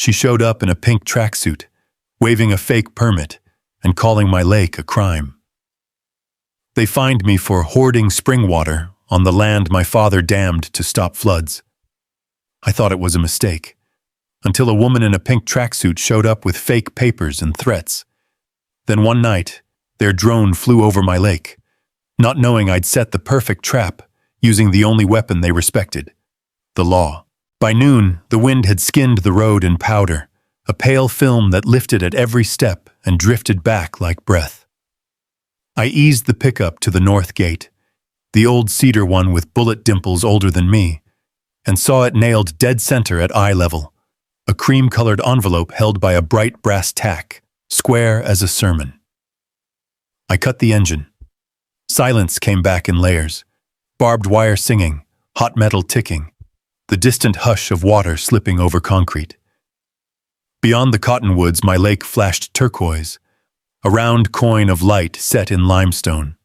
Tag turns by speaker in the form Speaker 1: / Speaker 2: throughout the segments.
Speaker 1: She showed up in a pink tracksuit, waving a fake permit and calling my lake a crime. They fined me for hoarding Springwater on the land my father dammed to stop floods. I thought it was a mistake, until a woman in a pink tracksuit showed up with fake papers and threats. Then one night, their drone flew over my lake, not knowing I'd set the perfect trap using the only weapon they respected, the law. By noon, the wind had skinned the road in powder, a pale film that lifted at every step and drifted back like breath. I eased the pickup to the north gate, the old cedar one with bullet dimples older than me, and saw it nailed dead center at eye level, a cream-colored envelope held by a bright brass tack, square as a sermon. I cut the engine. Silence came back in layers, barbed wire singing, hot metal ticking, the distant hush of water slipping over concrete. Beyond the cottonwoods, my lake flashed turquoise, a round coin of light set in limestone.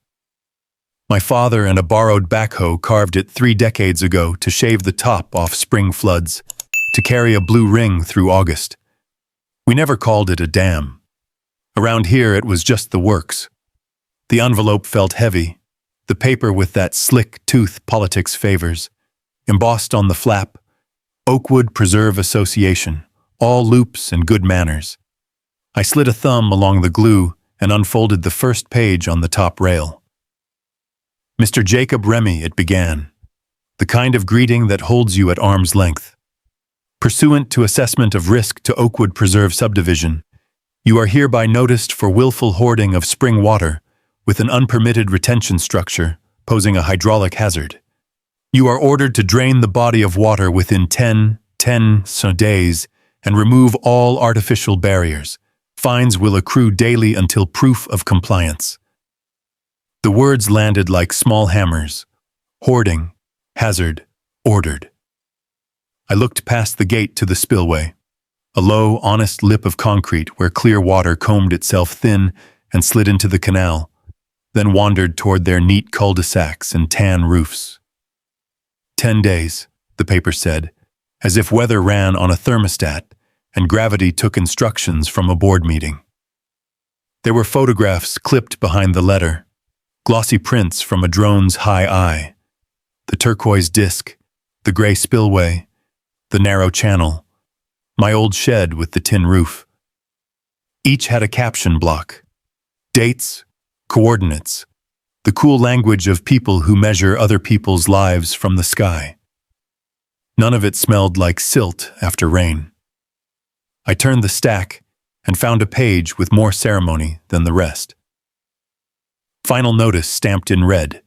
Speaker 1: My father and a borrowed backhoe carved it 3 decades ago to shave the top off spring floods, to carry a blue ring through August. We never called it a dam. Around here it was just the works. The envelope felt heavy, the paper with that slick tooth politics favors. Embossed on the flap, Oakwood Preserve Association, all loops and good manners. I slid a thumb along the glue and unfolded the first page on the top rail. Mr. Jacob Remy, it began, the kind of greeting that holds you at arm's length. Pursuant to assessment of risk to Oakwood Preserve subdivision, you are hereby noticed for willful hoarding of spring water with an unpermitted retention structure posing a hydraulic hazard. You are ordered to drain the body of water within 10 days and remove all artificial barriers. Fines will accrue daily until proof of compliance. The words landed like small hammers. Hoarding, hazard, ordered. I looked past the gate to the spillway, a low, honest lip of concrete where clear water combed itself thin and slid into the canal, then wandered toward their neat cul-de-sacs and tan roofs. 10 days, the paper said, as if weather ran on a thermostat and gravity took instructions from a board meeting. There were photographs clipped behind the letter, glossy prints from a drone's high eye, the turquoise disc, the gray spillway, the narrow channel, my old shed with the tin roof. Each had a caption block, dates, coordinates, the cool language of people who measure other people's lives from the sky. None of it smelled like silt after rain. I turned the stack and found a page with more ceremony than the rest. Final notice stamped in red.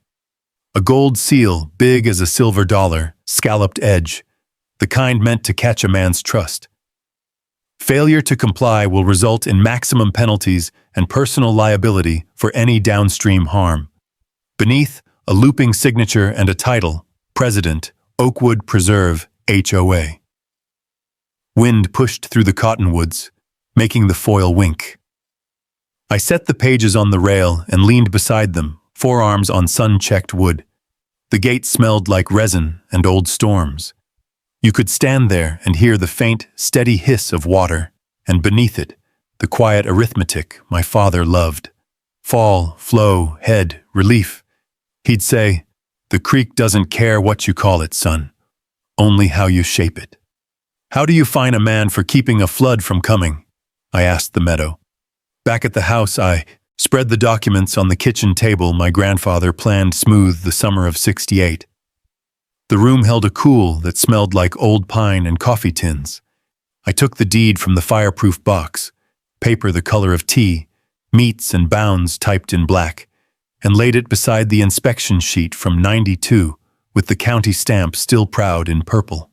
Speaker 1: A gold seal big as a silver dollar, scalloped edge, the kind meant to catch a man's trust. Failure to comply will result in maximum penalties and personal liability for any downstream harm. Beneath, a looping signature and a title, President, Oakwood Preserve, HOA. Wind pushed through the cottonwoods, making the foil wink. I set the pages on the rail and leaned beside them, forearms on sun-checked wood. The gate smelled like resin and old storms. You could stand there and hear the faint, steady hiss of water, and beneath it, the quiet arithmetic my father loved. Fall, flow, head, relief. He'd say, "The creek doesn't care what you call it, son, only how you shape it." "How do you fine a man for keeping a flood from coming?" I asked the meadow. Back at the house, I spread the documents on the kitchen table my grandfather planned smooth the summer of '68. The room held a cool that smelled like old pine and coffee tins. I took the deed from the fireproof box, paper the color of tea, meets and bounds typed in black, and laid it beside the inspection sheet from '92 with the county stamp still proud in purple.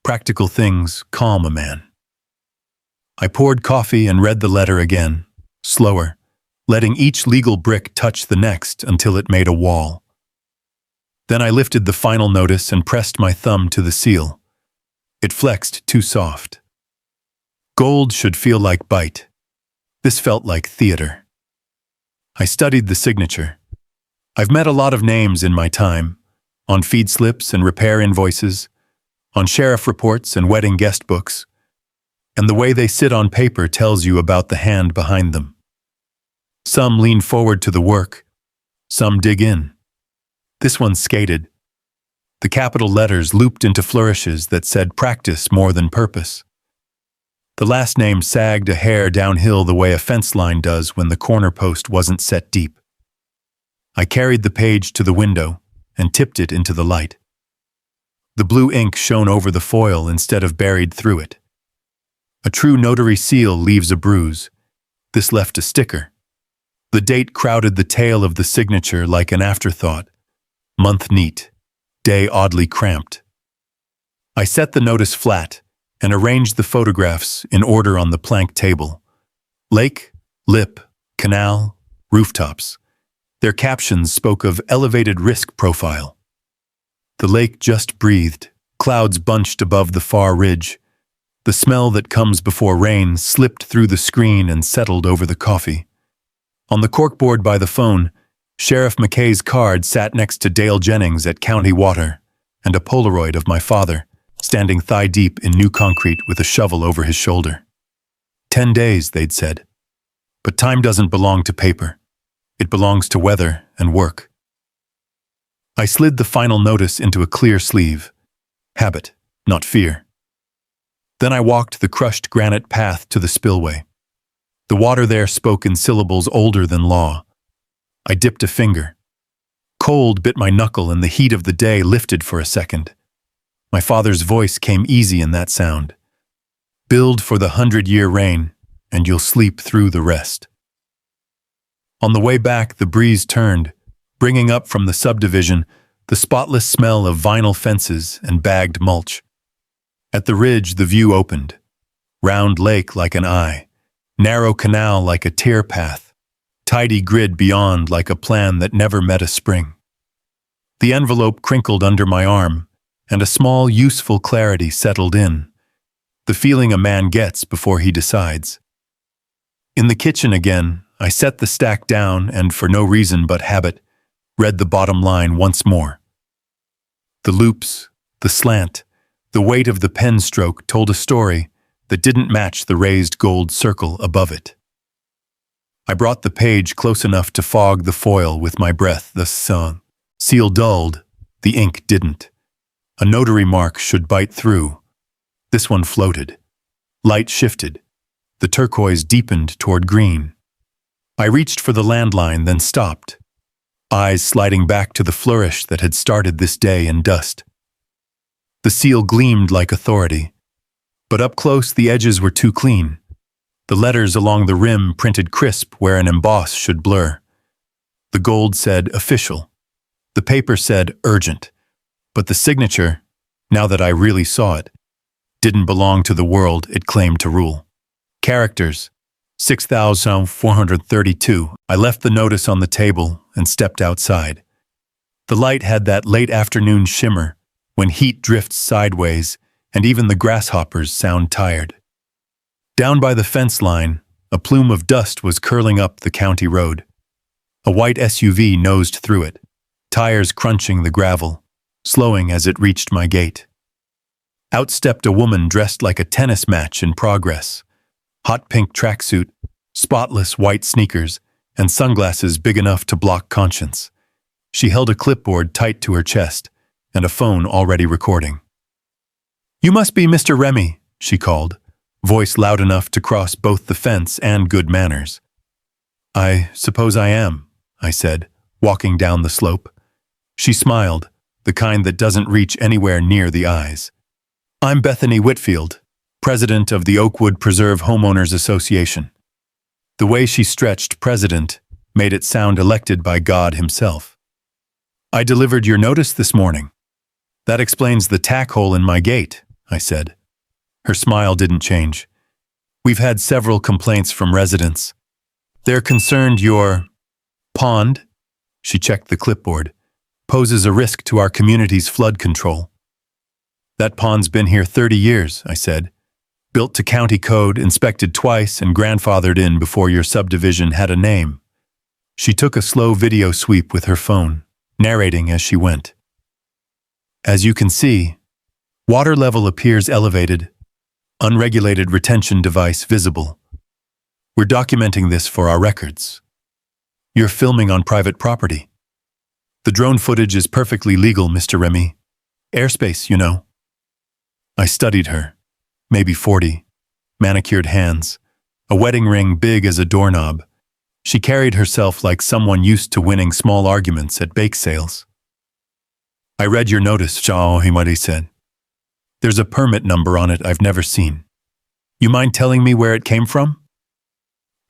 Speaker 1: Practical things calm a man. I poured coffee and read the letter again, slower, letting each legal brick touch the next until it made a wall. Then I lifted the final notice and pressed my thumb to the seal. It flexed too soft. Gold should feel like bite. This felt like theater. I studied the signature. I've met a lot of names in my time, on feed slips and repair invoices, on sheriff reports and wedding guest books. and the way they sit on paper tells you about the hand behind them. Some lean forward to the work, some dig in. This one skated. The capital letters looped into flourishes that said practice more than purpose. The last name sagged a hair downhill the way a fence line does when the corner post wasn't set deep. I carried the page to the window and tipped it into the light. The blue ink shone over the foil instead of buried through it. A true notary seal leaves a bruise. This left a sticker. The date crowded the tail of the signature like an afterthought. Month neat, day oddly cramped. I set the notice flat and arranged the photographs in order on the plank table. Lake, lip, canal, rooftops. Their captions spoke of elevated risk profile. The lake just breathed, clouds bunched above the far ridge. The smell that comes before rain slipped through the screen and settled over the coffee. On the corkboard by the phone, Sheriff McKay's card sat next to Dale Jennings at County Water, and a Polaroid of my father, standing thigh-deep in new concrete with a shovel over his shoulder. 10 days, they'd said. But time doesn't belong to paper. It belongs to weather and work. I slid the final notice into a clear sleeve. Habit, not fear. Then I walked the crushed granite path to the spillway. The water there spoke in syllables older than law. I dipped a finger. Cold bit my knuckle and the heat of the day lifted for a second. My father's voice came easy in that sound. Build for the 100-year rain, and you'll sleep through the rest. On the way back, the breeze turned, bringing up from the subdivision the spotless smell of vinyl fences and bagged mulch. At the ridge, the view opened. Round lake like an eye, narrow canal like a tear path, tidy grid beyond like a plan that never met a spring. The envelope crinkled under my arm, and a small, useful clarity settled in, the feeling a man gets before he decides. In the kitchen again, I set the stack down and, for no reason but habit, read the bottom line once more. The loops, the slant, the weight of the pen stroke told a story that didn't match the raised gold circle above it. I brought the page close enough to fog the foil with my breath. The seal dulled, the ink didn't. A notary mark should bite through. This one floated. Light shifted. The turquoise deepened toward green. I reached for the landline, then stopped, eyes sliding back to the flourish that had started this day in dust. The seal gleamed like authority, but up close the edges were too clean. The letters along the rim printed crisp where an emboss should blur. The gold said official. The paper said urgent. But the signature, now that I really saw it, didn't belong to the world it claimed to rule. Characters, 6,432. I left the notice on the table and stepped outside. The light had that late afternoon shimmer when heat drifts sideways and even the grasshoppers sound tired. Down by the fence line, a plume of dust was curling up the county road. A white SUV nosed through it, tires crunching the gravel, slowing as it reached my gate. Out stepped a woman dressed like a tennis match in progress. Hot pink tracksuit, spotless white sneakers, and sunglasses big enough to block conscience. She held a clipboard tight to her chest and a phone already recording. "You must be Mr. Remy," she called, voice loud enough to cross both the fence and good manners. "I suppose I am," I said, walking down the slope. She smiled, the kind that doesn't reach anywhere near the eyes. "I'm Bethany Whitfield, president of the Oakwood Preserve Homeowners Association." The way she stretched president made it sound elected by God himself. "I delivered your notice this morning." "That explains the tack hole in my gate," I said. Her smile didn't change. "We've had several complaints from residents. They're concerned your pond," she checked the clipboard, "poses a risk to our community's flood control." "That pond's been here 30 years, I said. "Built to county code, inspected twice, and grandfathered in before your subdivision had a name." She took a slow video sweep with her phone, narrating as she went. "As you can see, water level appears elevated. Unregulated retention device visible. We're documenting this for our records. You're filming on private property. The drone footage is perfectly legal, Mr. Remy. Airspace, you know. I studied her. Maybe 40. Manicured hands. A wedding ring big as a doorknob. She carried herself like someone used to winning small arguments at bake sales. I read your notice, Zhao Himari said. There's a permit number on it I've never seen. You mind telling me where it came from?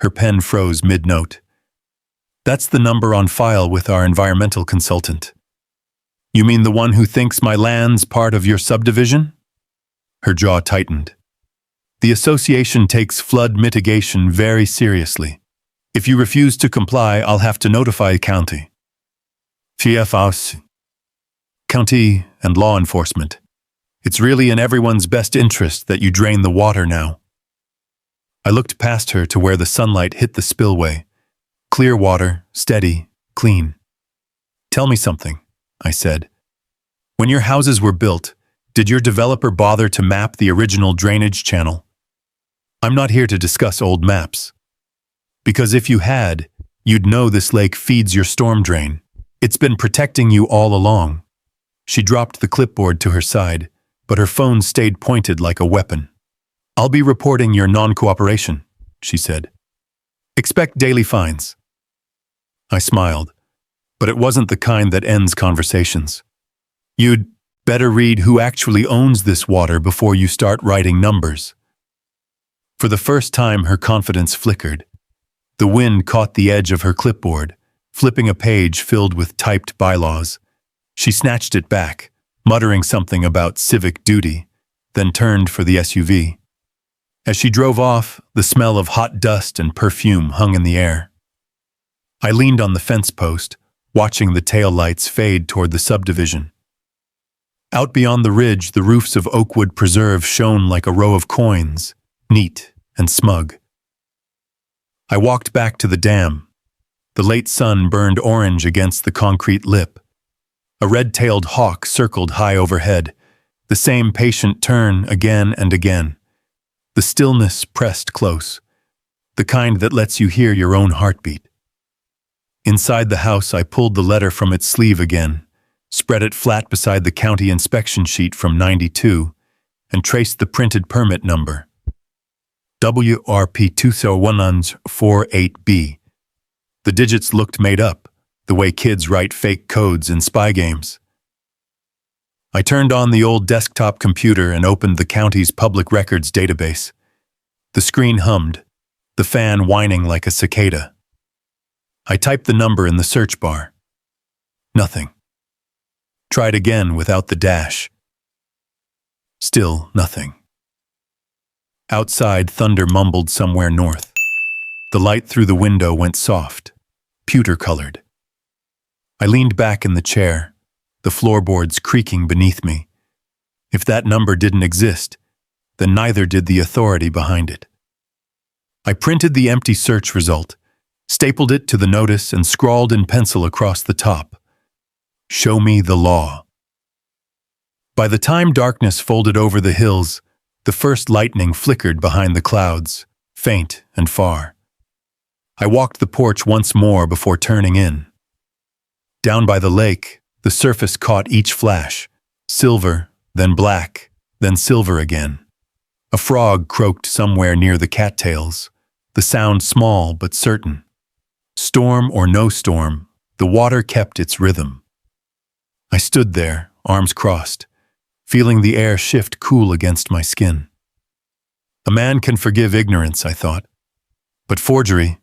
Speaker 1: Her pen froze mid-note. That's the number on file with our environmental consultant. You mean the one who thinks my land's part of your subdivision? Her jaw tightened. The association takes flood mitigation very seriously. If you refuse to comply, I'll have to notify county. TFOS. County and law enforcement. It's really in everyone's best interest that you drain the water now. I looked past her to where the sunlight hit the spillway. Clear water, steady, clean. Tell me something, I said. When your houses were built, did your developer bother to map the original drainage channel? I'm not here to discuss old maps. Because if you had, you'd know this lake feeds your storm drain. It's been protecting you all along. She dropped the clipboard to her side, but her phone stayed pointed like a weapon. I'll be reporting your non-cooperation, she said. Expect daily fines. I smiled, but it wasn't the kind that ends conversations. You'd better read who actually owns this water before you start writing numbers. For the first time, her confidence flickered. The wind caught the edge of her clipboard, flipping a page filled with typed bylaws. She snatched it back, muttering something about civic duty, then turned for the SUV. As she drove off, the smell of hot dust and perfume hung in the air. I leaned on the fence post, watching the taillights fade toward the subdivision. Out beyond the ridge, the roofs of Oakwood Preserve shone like a row of coins, neat and smug. I walked back to the dam. The late sun burned orange against the concrete lip. A red-tailed hawk circled high overhead, the same patient turn again and again. The stillness pressed close, the kind that lets you hear your own heartbeat. Inside the house, I pulled the letter from its sleeve again, spread it flat beside the county inspection sheet from '92, and traced the printed permit number. WRP 20148B. The digits looked made up, the way kids write fake codes in spy games. I turned on the old desktop computer and opened the county's public records database. The screen hummed, the fan whining like a cicada. I typed the number in the search bar. Nothing. Tried again without the dash. Still nothing. Outside, thunder mumbled somewhere north. The light through the window went soft, pewter-colored. I leaned back in the chair, the floorboards creaking beneath me. If that number didn't exist, then neither did the authority behind it. I printed the empty search result, stapled it to the notice, and scrawled in pencil across the top, "Show me the law." By the time darkness folded over the hills, the first lightning flickered behind the clouds, faint and far. I walked the porch once more before turning in. Down by the lake, the surface caught each flash, silver, then black, then silver again. A frog croaked somewhere near the cattails, the sound small but certain. Storm or no storm, the water kept its rhythm. I stood there, arms crossed, feeling the air shift cool against my skin. A man can forgive ignorance, I thought. But forgery,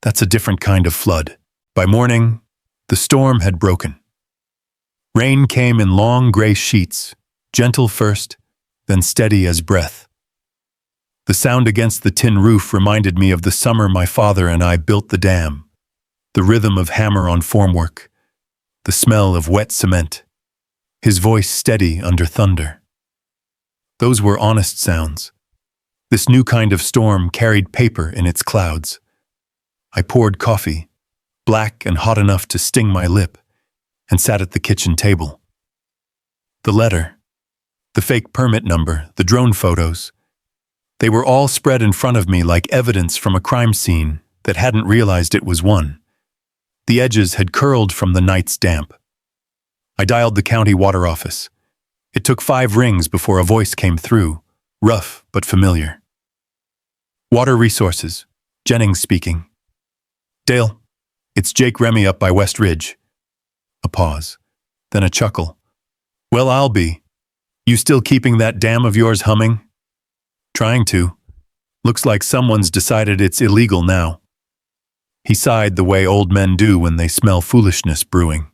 Speaker 1: that's a different kind of flood. By morning, the storm had broken. Rain came in long gray sheets, gentle first, then steady as breath. The sound against the tin roof reminded me of the summer my father and I built the dam, the rhythm of hammer on formwork, the smell of wet cement, his voice steady under thunder. Those were honest sounds. This new kind of storm carried paper in its clouds. I poured coffee, black and hot enough to sting my lip, and sat at the kitchen table. The letter, the fake permit number, the drone photos, They were all spread in front of me like evidence from a crime scene that hadn't realized it was one. The edges had curled from the night's damp. I dialed the county water office. It took 5 rings before a voice came through, rough but familiar. Water Resources, Jennings speaking. Dale, it's Jake Remy up by West Ridge. A pause, then a chuckle. Well, I'll be. You still keeping that dam of yours humming? Trying to. Looks like someone's decided it's illegal now. He sighed the way old men do when they smell foolishness brewing.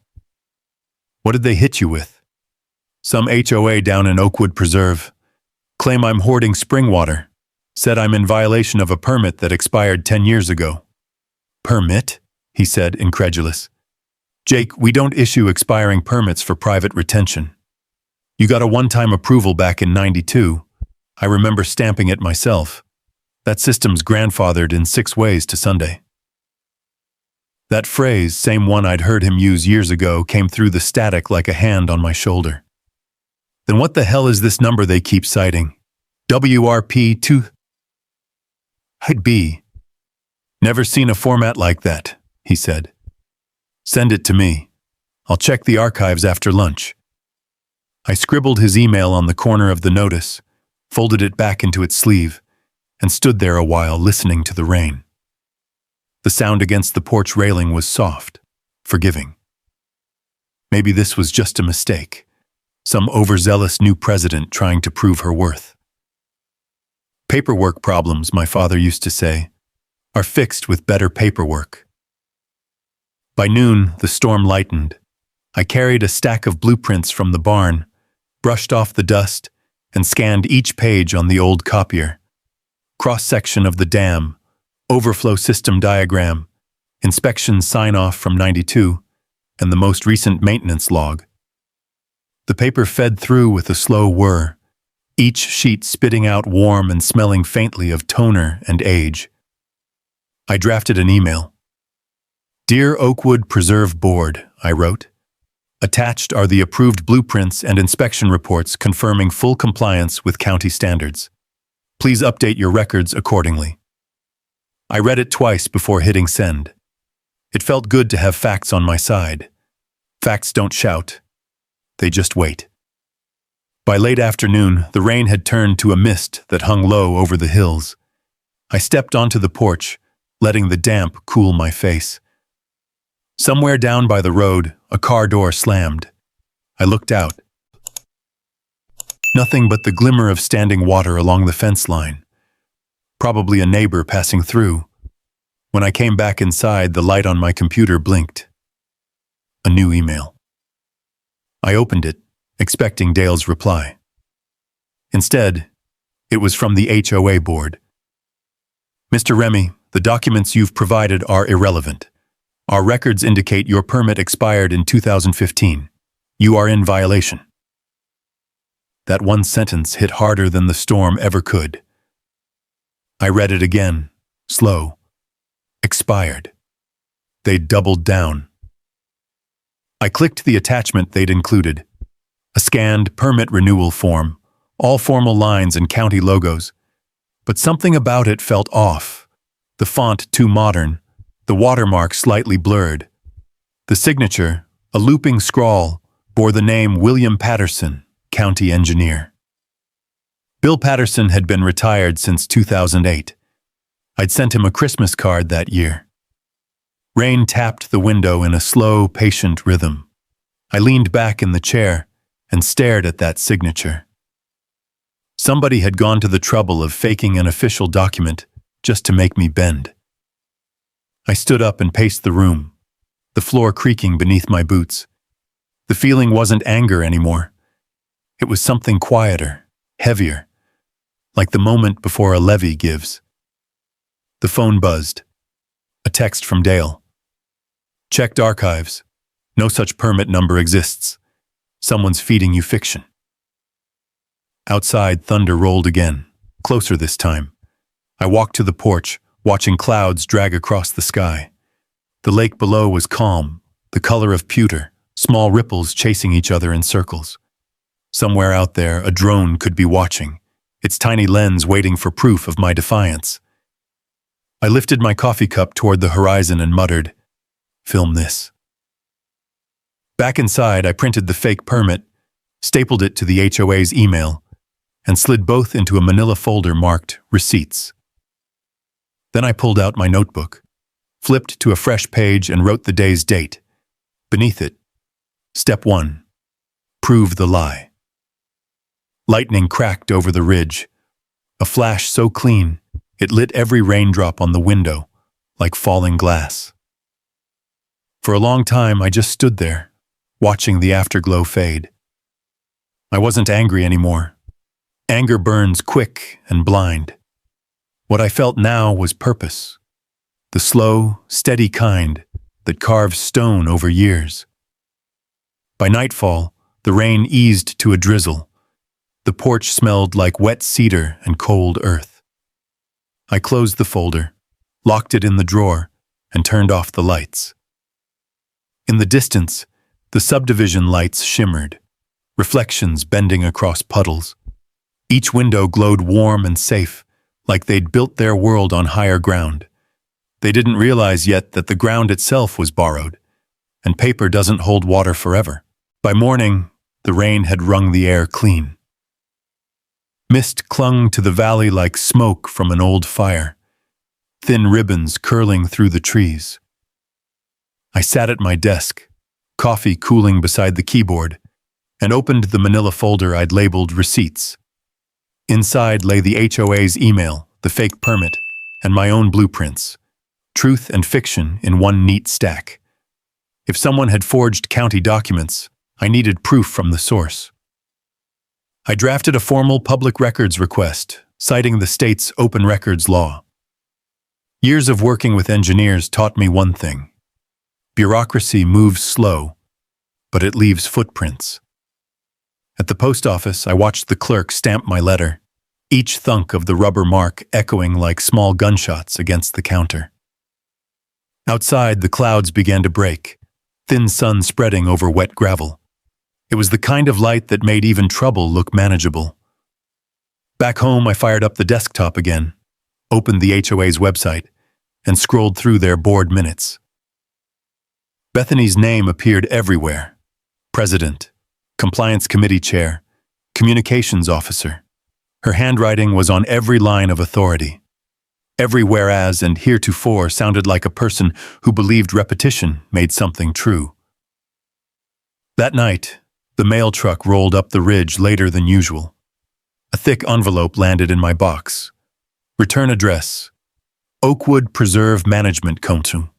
Speaker 1: What did they hit you with? Some HOA down in Oakwood Preserve. Claim I'm hoarding Springwater. Said I'm in violation of a permit that expired 10 years ago. Permit? He said, incredulous. Jake, we don't issue expiring permits for private retention. You got a one-time approval back in '92. I remember stamping it myself. That system's grandfathered in 6 ways to Sunday. That phrase, same one I'd heard him use years ago, came through the static like a hand on my shoulder. Then what the hell is this number they keep citing? WRP2? I'd be. Never seen a format like that, he said. Send it to me. I'll check the archives after lunch. I scribbled his email on the corner of the notice, folded it back into its sleeve, and stood there a while listening to the rain. The sound against the porch railing was soft, forgiving. Maybe this was just a mistake, some overzealous new president trying to prove her worth. Paperwork problems, my father used to say, are fixed with better paperwork. By noon, the storm lightened. I carried a stack of blueprints from the barn, brushed off the dust, and scanned each page on the old copier. Cross-section of the dam, overflow system diagram, inspection sign-off from '92, and the most recent maintenance log. The paper fed through with a slow whir, each sheet spitting out warm and smelling faintly of toner and age. I drafted an email. Dear Oakwood Preserve Board, I wrote. Attached are the approved blueprints and inspection reports confirming full compliance with county standards. Please update your records accordingly. I read it twice before hitting send. It felt good to have facts on my side. Facts don't shout. They just wait. By late afternoon, the rain had turned to a mist that hung low over the hills. I stepped onto the porch, letting the damp cool my face. Somewhere down by the road, a car door slammed. I looked out. Nothing but the glimmer of standing water along the fence line. Probably a neighbor passing through. When I came back inside, the light on my computer blinked. A new email. I opened it, expecting Dale's reply. Instead, it was from the HOA board. Mr. Remy, the documents you've provided are irrelevant. Our records indicate your permit expired in 2015. You are in violation. That one sentence hit harder than the storm ever could. I read it again, slow. Expired. They'd doubled down. I clicked the attachment they'd included. A scanned permit renewal form, all formal lines and county logos. But something about it felt off. The font too modern, the watermark slightly blurred. The signature, a looping scrawl, bore the name William Patterson, county engineer. Bill Patterson had been retired since 2008. I'd sent him a Christmas card that year. Rain tapped the window in a slow, patient rhythm. I leaned back in the chair and stared at that signature. Somebody had gone to the trouble of faking an official document just to make me bend. I stood up and paced the room, the floor creaking beneath my boots. The feeling wasn't anger anymore. It was something quieter, heavier, like the moment before a levee gives. The phone buzzed. A text from Dale. Checked archives. No such permit number exists. Someone's feeding you fiction. Outside, thunder rolled again, closer this time. I walked to the porch, watching clouds drag across the sky. The lake below was calm, the color of pewter, small ripples chasing each other in circles. Somewhere out there, a drone could be watching, its tiny lens waiting for proof of my defiance. I lifted my coffee cup toward the horizon and muttered, "Film this." Back inside, I printed the fake permit, stapled it to the HOA's email, and slid both into a manila folder marked Receipts. Then I pulled out my notebook, flipped to a fresh page and wrote the day's date. Beneath it, Step 1. Prove the lie. Lightning cracked over the ridge, a flash so clean it lit every raindrop on the window like falling glass. For a long time, I just stood there, watching the afterglow fade. I wasn't angry anymore. Anger burns quick and blind. What I felt now was purpose, the slow, steady kind that carves stone over years. By nightfall, the rain eased to a drizzle. The porch smelled like wet cedar and cold earth. I closed the folder, locked it in the drawer, and turned off the lights. In the distance, the subdivision lights shimmered, reflections bending across puddles. Each window glowed warm and safe, like they'd built their world on higher ground. They didn't realize yet that the ground itself was borrowed, and paper doesn't hold water forever. By morning, the rain had wrung the air clean. Mist clung to the valley like smoke from an old fire, thin ribbons curling through the trees. I sat at my desk, coffee cooling beside the keyboard, and opened the manila folder I'd labeled Receipts. Inside lay the HOA's email, the fake permit, and my own blueprints, truth and fiction in one neat stack. If someone had forged county documents, I needed proof from the source. I drafted a formal public records request, citing the state's open records law. Years of working with engineers taught me one thing. Bureaucracy moves slow, but it leaves footprints. At the post office, I watched the clerk stamp my letter, each thunk of the rubber mark echoing like small gunshots against the counter. Outside, the clouds began to break, thin sun spreading over wet gravel. It was the kind of light that made even trouble look manageable. Back home, I fired up the desktop again, opened the HOA's website, and scrolled through their board minutes. Bethany's name appeared everywhere. President, Compliance Committee Chair, Communications Officer. Her handwriting was on every line of authority. Every whereas and heretofore sounded like a person who believed repetition made something true. That night, the mail truck rolled up the ridge later than usual. A thick envelope landed in my box. Return address, Oakwood Preserve Management Council.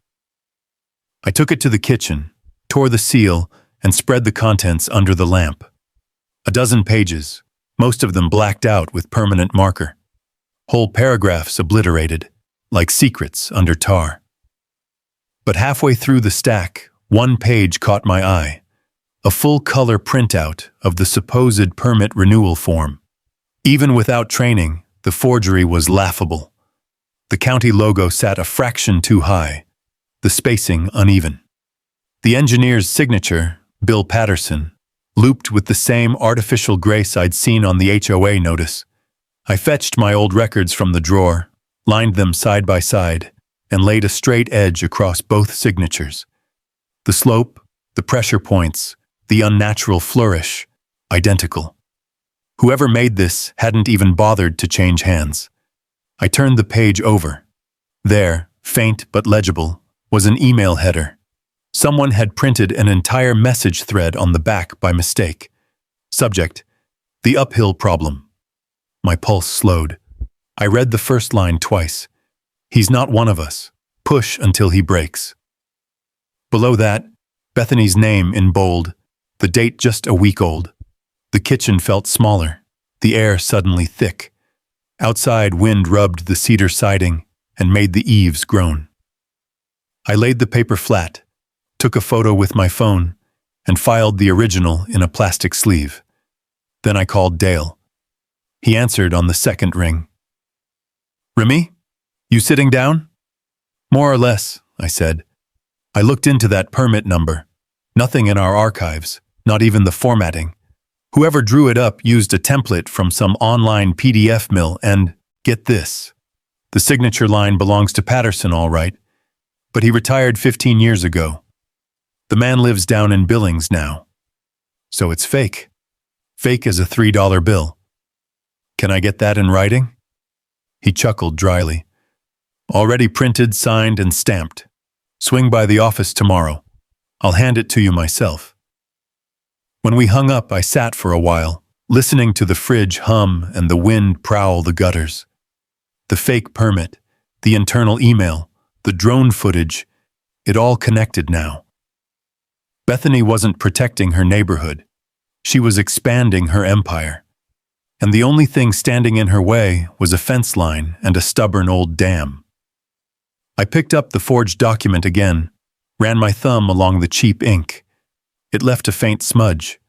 Speaker 1: I took it to the kitchen, tore the seal, and spread the contents under the lamp. A dozen pages, most of them blacked out with permanent marker. Whole paragraphs obliterated, like secrets under tar. But halfway through the stack, one page caught my eye. A full-color printout of the supposed permit renewal form. Even without training, the forgery was laughable. The county logo sat a fraction too high, the spacing uneven. The engineer's signature, Bill Patterson, looped with the same artificial grace I'd seen on the HOA notice. I fetched my old records from the drawer, lined them side by side, and laid a straight edge across both signatures. The slope, the pressure points, the unnatural flourish, identical. Whoever made this hadn't even bothered to change hands. I turned the page over. There, faint but legible, was an email header. Someone had printed an entire message thread on the back by mistake. Subject, the uphill problem. My pulse slowed. I read the first line twice. He's not one of us. Push until he breaks. Below that, Bethany's name in bold, the date just a week old. The kitchen felt smaller, the air suddenly thick. Outside, wind rubbed the cedar siding and made the eaves groan. I laid the paper flat, took a photo with my phone, and filed the original in a plastic sleeve. Then I called Dale. He answered on the second ring. "Remy, you sitting down?" "More or less," I said. I looked into that permit number. Nothing in our archives, not even the formatting. Whoever drew it up used a template from some online PDF mill and, get this, the signature line belongs to Patterson all right, but he retired 15 years ago. The man lives down in Billings now. So it's fake. Fake as a $3 bill. Can I get that in writing? He chuckled dryly. Already printed, signed, and stamped. Swing by the office tomorrow. I'll hand it to you myself. When we hung up, I sat for a while, listening to the fridge hum and the wind prowl the gutters. The fake permit, the internal email, the drone footage, it all connected now. Bethany wasn't protecting her neighborhood. She was expanding her empire. And the only thing standing in her way was a fence line and a stubborn old dam. I picked up the forged document again, ran my thumb along the cheap ink. It left a faint smudge.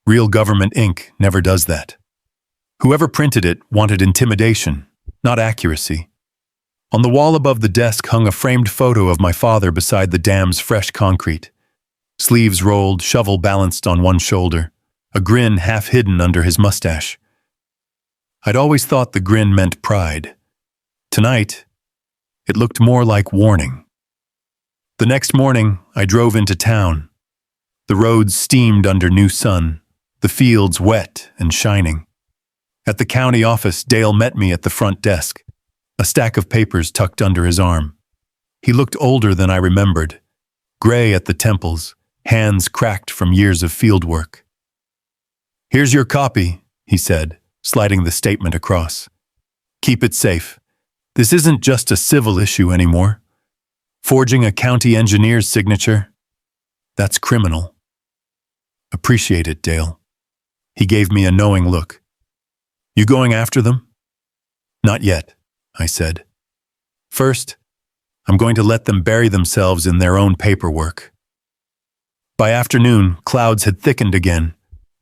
Speaker 1: Real government ink never does that. Whoever printed it wanted intimidation, not accuracy. On the wall above the desk hung a framed photo of my father beside the dam's fresh concrete. Sleeves rolled, shovel balanced on one shoulder, a grin half hidden under his mustache. I'd always thought the grin meant pride. Tonight, it looked more like warning. The next morning, I drove into town. The roads steamed under new sun, the fields wet and shining. At the county office, Dale met me at the front desk, a stack of papers tucked under his arm. He looked older than I remembered, gray at the temples, hands cracked from years of field work. "Here's your copy," he said, sliding the statement across. "Keep it safe. This isn't just a civil issue anymore. Forging a county engineer's signature, that's criminal." "Appreciate it, Dale." He gave me a knowing look. "You going after them?" "Not yet," I said. "First, I'm going to let them bury themselves in their own paperwork." By afternoon, clouds had thickened again,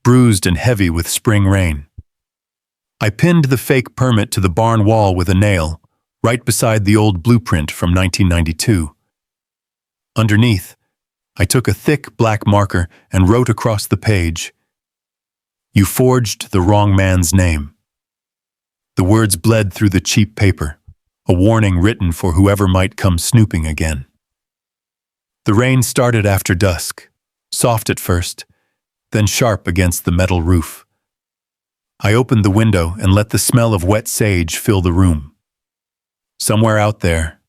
Speaker 1: bruised and heavy with spring rain. I pinned the fake permit to the barn wall with a nail, right beside the old blueprint from 1992. Underneath, I took a thick black marker and wrote across the page, "You forged the wrong man's name." The words bled through the cheap paper, a warning written for whoever might come snooping again. The rain started after dusk, soft at first, then sharp against the metal roof. I opened the window and let the smell of wet sage fill the room. Somewhere out there,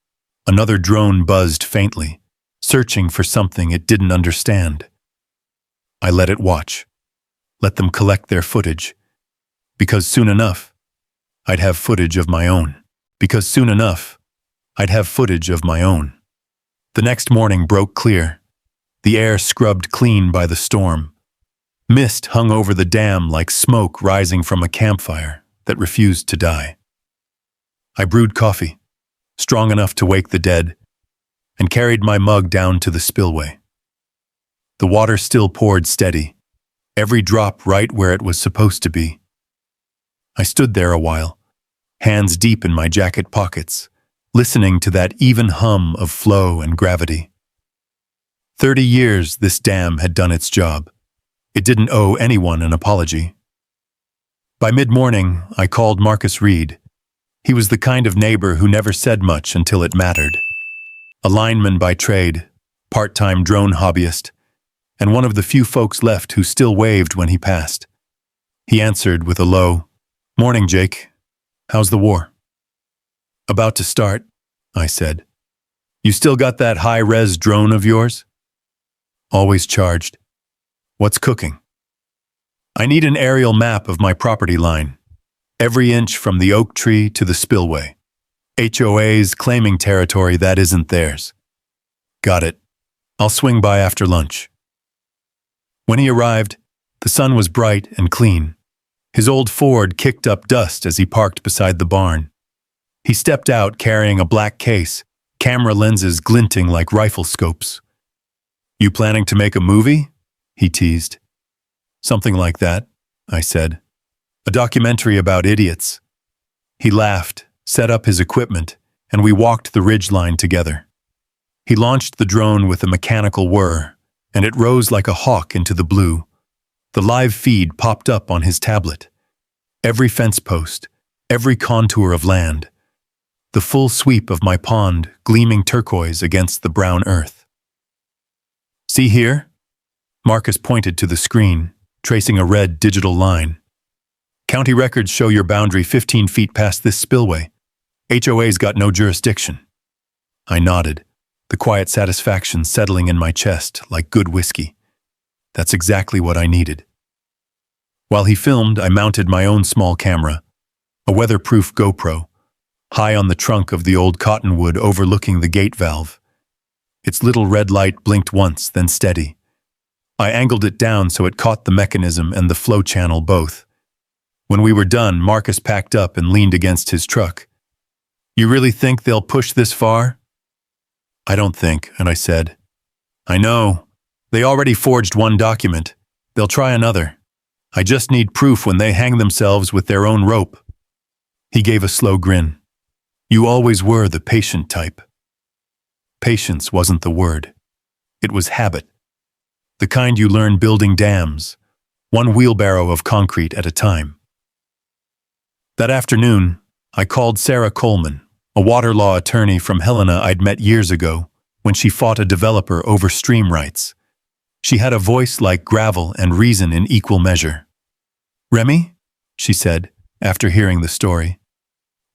Speaker 1: another drone buzzed faintly, searching for something it didn't understand. I let it watch, let them collect their footage, because soon enough, I'd have footage of my own. Because soon enough, I'd have footage of my own. The next morning broke clear, the air scrubbed clean by the storm. Mist hung over the dam like smoke rising from a campfire that refused to die. I brewed coffee, strong enough to wake the dead, and carried my mug down to the spillway. The water still poured steady, every drop right where it was supposed to be. I stood there a while, hands deep in my jacket pockets, listening to that even hum of flow and gravity. 30 years this dam had done its job. It didn't owe anyone an apology. By mid-morning, I called Marcus Reed. He was the kind of neighbor who never said much until it mattered. A lineman by trade, part-time drone hobbyist, and one of the few folks left who still waved when he passed. He answered with a low, "Morning, Jake. How's the war?" "About to start," I said. "You still got that high-res drone of yours?" "Always charged." "What's cooking?" "I need an aerial map of my property line, every inch from the oak tree to the spillway. HOA's claiming territory that isn't theirs." "Got it. I'll swing by after lunch." When he arrived, the sun was bright and clean. His old Ford kicked up dust as he parked beside the barn. He stepped out carrying a black case, camera lenses glinting like rifle scopes. "You planning to make a movie?" he teased. "Something like that," I said. "A documentary about idiots." He laughed, set up his equipment, and we walked the ridgeline together. He launched the drone with a mechanical whir, and it rose like a hawk into the blue. The live feed popped up on his tablet. Every fence post, every contour of land. The full sweep of my pond gleaming turquoise against the brown earth. See here? Marcus pointed to the screen, tracing a red digital line. County records show your boundary 15 feet past this spillway. HOA's got no jurisdiction. I nodded, the quiet satisfaction settling in my chest like good whiskey. That's exactly what I needed. While he filmed, I mounted my own small camera, a weatherproof GoPro, high on the trunk of the old cottonwood overlooking the gate valve. Its little red light blinked once, then steady. I angled it down so it caught the mechanism and the flow channel both. When we were done, Marcus packed up and leaned against his truck. You really think they'll push this far? I don't think, and I said, I know. They already forged one document. They'll try another. I just need proof when they hang themselves with their own rope. He gave a slow grin. You always were the patient type. Patience wasn't the word. It was habit. The kind you learn building dams, one wheelbarrow of concrete at a time. That afternoon, I called Sarah Coleman, a water law attorney from Helena I'd met years ago when she fought a developer over stream rights. She had a voice like gravel and reason in equal measure. Remy, she said, after hearing the story,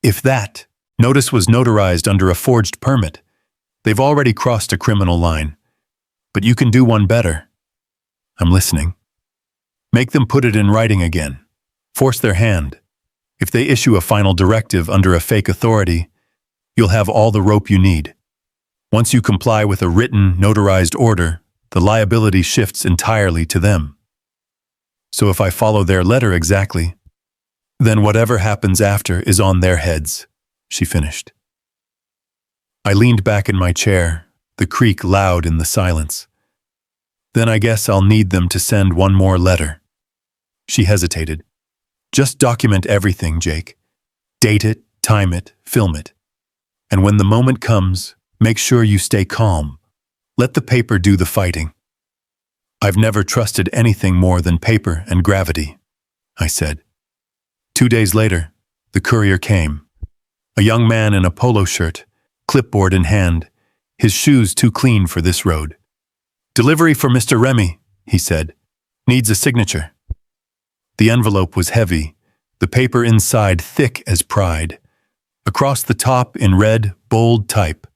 Speaker 1: if that notice was notarized under a forged permit, they've already crossed a criminal line. But you can do one better. I'm listening. Make them put it in writing again. Force their hand. If they issue a final directive under a fake authority, you'll have all the rope you need. Once you comply with a written, notarized order, the liability shifts entirely to them. So if I follow their letter exactly, then whatever happens after is on their heads, she finished. I leaned back in my chair, the creak loud in the silence. Then I guess I'll need them to send one more letter. She hesitated. Just document everything, Jake. Date it, time it, film it. And when the moment comes, make sure you stay calm. Let the paper do the fighting. I've never trusted anything more than paper and gravity, I said. 2 days later, the courier came. A young man in a polo shirt, clipboard in hand, his shoes too clean for this road. Delivery for Mr. Remy, he said. Needs a signature. The envelope was heavy, the paper inside thick as pride. Across the top in red, bold type,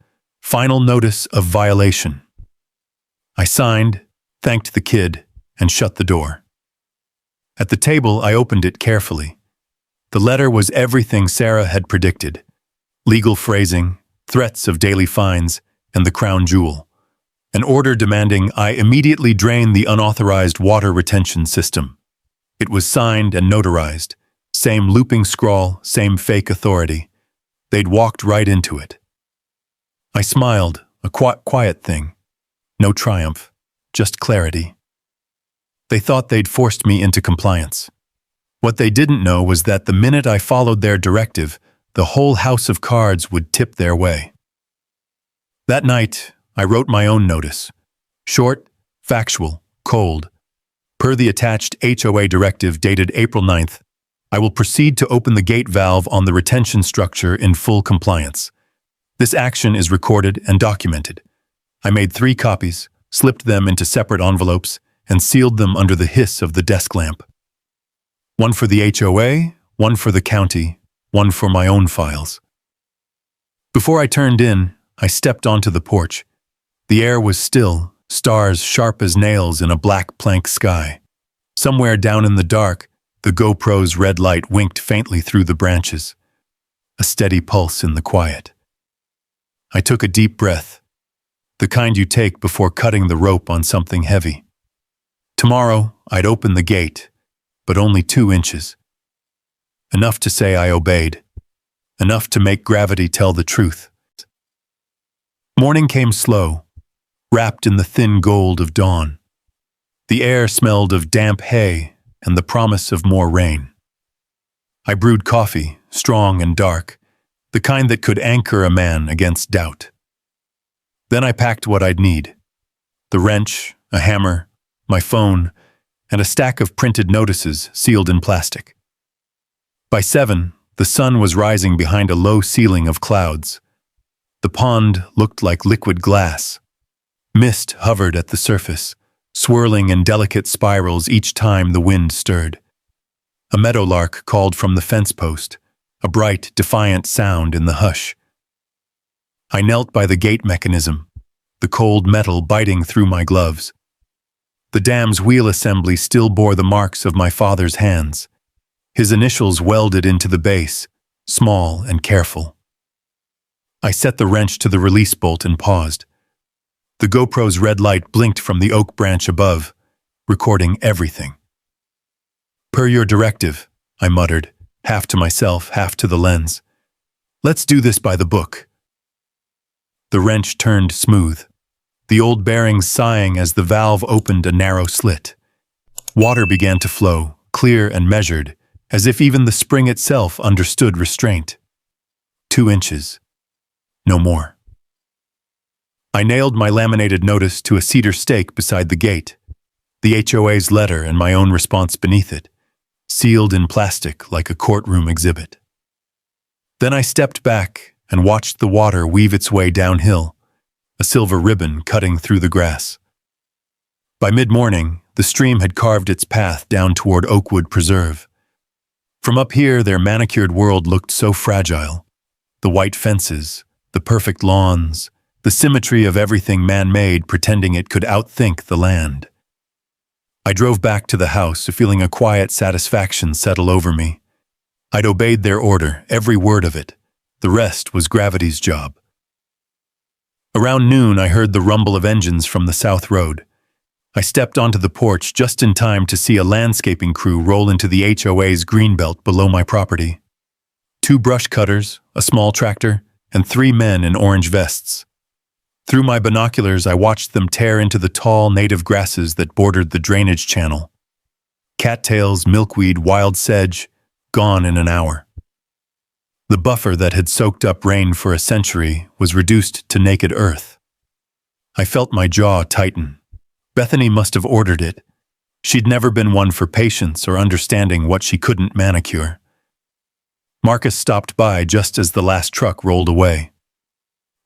Speaker 1: final notice of violation. I signed, thanked the kid, and shut the door. At the table, I opened it carefully. The letter was everything Sarah had predicted. Legal phrasing, threats of daily fines, and the crown jewel. An order demanding I immediately drain the unauthorized water retention system. It was signed and notarized. Same looping scrawl, same fake authority. They'd walked right into it. I smiled, a quiet thing. No triumph, just clarity. They thought they'd forced me into compliance. What they didn't know was that the minute I followed their directive, the whole house of cards would tip their way. That night, I wrote my own notice. Short, factual, cold. Per the attached HOA directive dated April 9th, I will proceed to open the gate valve on the retention structure in full compliance. This action is recorded and documented. I made 3 copies, slipped them into separate envelopes, and sealed them under the hiss of the desk lamp. One for the HOA, one for the county, one for my own files. Before I turned in, I stepped onto the porch. The air was still, stars sharp as nails in a black plank sky. Somewhere down in the dark, the GoPro's red light winked faintly through the branches. A steady pulse in the quiet. I took a deep breath, the kind you take before cutting the rope on something heavy. Tomorrow, I'd open the gate, but only 2 inches. Enough to say I obeyed. Enough to make gravity tell the truth. Morning came slow, wrapped in the thin gold of dawn. The air smelled of damp hay and the promise of more rain. I brewed coffee, strong and dark, the kind that could anchor a man against doubt. Then I packed what I'd need. The wrench, a hammer, my phone, and a stack of printed notices sealed in plastic. By 7, the sun was rising behind a low ceiling of clouds. The pond looked like liquid glass. Mist hovered at the surface, swirling in delicate spirals each time the wind stirred. A meadowlark called from the fence post, a bright, defiant sound in the hush. I knelt by the gate mechanism, the cold metal biting through my gloves. The dam's wheel assembly still bore the marks of my father's hands. His initials welded into the base, small and careful. I set the wrench to the release bolt and paused. The GoPro's red light blinked from the oak branch above, recording everything. "Per your directive," I muttered, half to myself, half to the lens. "Let's do this by the book." The wrench turned smooth, the old bearings sighing as the valve opened a narrow slit. Water began to flow, clear and measured, as if even the spring itself understood restraint. 2 inches. No more. I nailed my laminated notice to a cedar stake beside the gate, the HOA's letter and my own response beneath it, sealed in plastic like a courtroom exhibit. Then I stepped back and watched the water weave its way downhill, a silver ribbon cutting through the grass. By mid-morning, the stream had carved its path down toward Oakwood Preserve. From up here, their manicured world looked so fragile. The white fences, the perfect lawns, the symmetry of everything man-made pretending it could outthink the land. I drove back to the house, feeling a quiet satisfaction settle over me. I'd obeyed their order, every word of it. The rest was gravity's job. Around noon, I heard the rumble of engines from the south road. I stepped onto the porch just in time to see a landscaping crew roll into the HOA's greenbelt below my property. 2 brush cutters, a small tractor, and 3 men in orange vests. Through my binoculars, I watched them tear into the tall native grasses that bordered the drainage channel. Cattails, milkweed, wild sedge, gone in an hour. The buffer that had soaked up rain for a century was reduced to naked earth. I felt my jaw tighten. Bethany must have ordered it. She'd never been one for patience or understanding what she couldn't manicure. Marcus stopped by just as the last truck rolled away.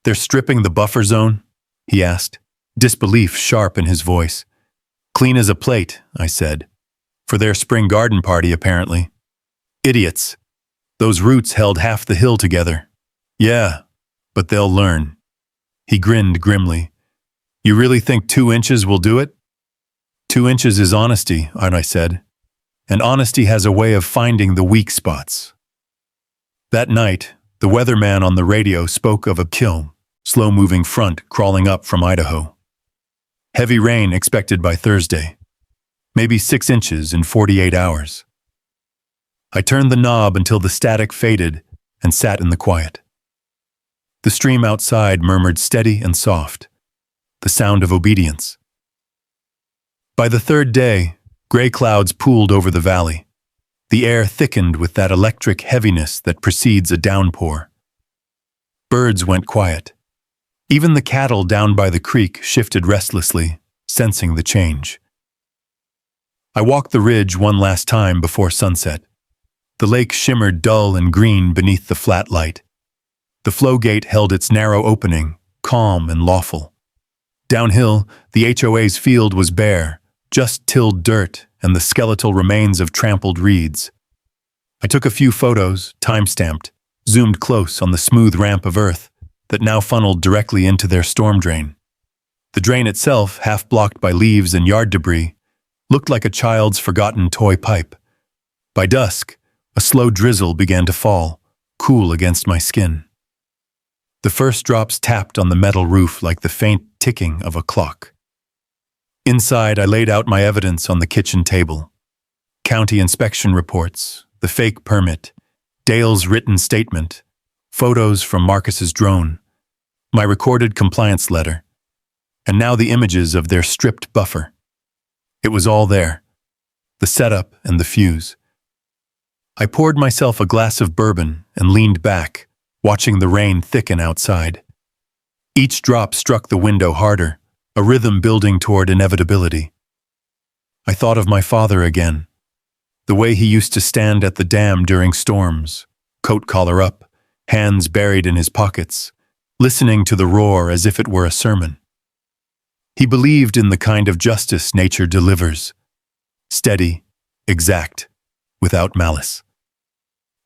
Speaker 1: "They're stripping the buffer zone?" he asked, disbelief sharp in his voice. "Clean as a plate," I said. "For their spring garden party, apparently." "Idiots. Those roots held half the hill together." "Yeah, but they'll learn." He grinned grimly. "You really think 2 inches will do it?" 2 inches is honesty, I said. And honesty has a way of finding the weak spots. That night, the weatherman on the radio spoke of a slow-moving front crawling up from Idaho. Heavy rain expected by Thursday. Maybe 6 inches in 48 hours. I turned the knob until the static faded and sat in the quiet. The stream outside murmured steady and soft, the sound of obedience. By the 3rd day, gray clouds pooled over the valley. The air thickened with that electric heaviness that precedes a downpour. Birds went quiet. Even the cattle down by the creek shifted restlessly, sensing the change. I walked the ridge one last time before sunset. The lake shimmered dull and green beneath the flat light. The flow gate held its narrow opening, calm and lawful. Downhill, the HOA's field was bare, just tilled dirt and the skeletal remains of trampled reeds. I took a few photos, time-stamped, zoomed close on the smooth ramp of earth that now funneled directly into their storm drain. The drain itself, half blocked by leaves and yard debris, looked like a child's forgotten toy pipe. By dusk, a slow drizzle began to fall, cool against my skin. The first drops tapped on the metal roof like the faint ticking of a clock. Inside, I laid out my evidence on the kitchen table. County inspection reports, the fake permit, Dale's written statement, photos from Marcus's drone, my recorded compliance letter, and now the images of their stripped buffer. It was all there, the setup and the fuse. I poured myself a glass of bourbon and leaned back, watching the rain thicken outside. Each drop struck the window harder, a rhythm building toward inevitability. I thought of my father again. The way he used to stand at the dam during storms, coat collar up, hands buried in his pockets, listening to the roar as if it were a sermon. He believed in the kind of justice nature delivers. Steady, exact, without malice.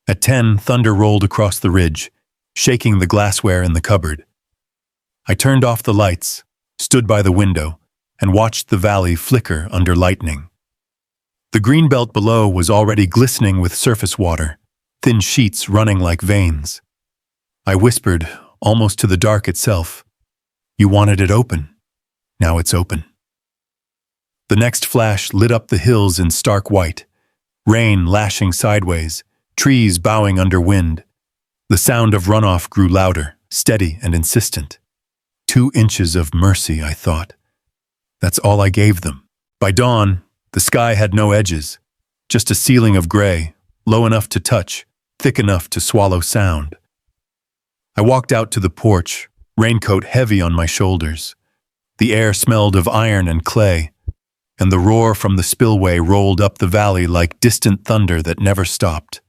Speaker 1: At 10, thunder rolled across the ridge, shaking the glassware in the cupboard. I turned off the lights, stood by the window, and watched the valley flicker under lightning. The green belt below was already glistening with surface water, thin sheets running like veins. I whispered, almost to the dark itself, "You wanted it open. Now it's open." The next flash lit up the hills in stark white, rain lashing sideways, trees bowing under wind. The sound of runoff grew louder, steady and insistent. 2 inches of mercy, I thought. That's all I gave them. By dawn, the sky had no edges, just a ceiling of gray, low enough to touch, thick enough to swallow sound. I walked out to the porch, raincoat heavy on my shoulders. The air smelled of iron and clay, and the roar from the spillway rolled up the valley like distant thunder that never stopped.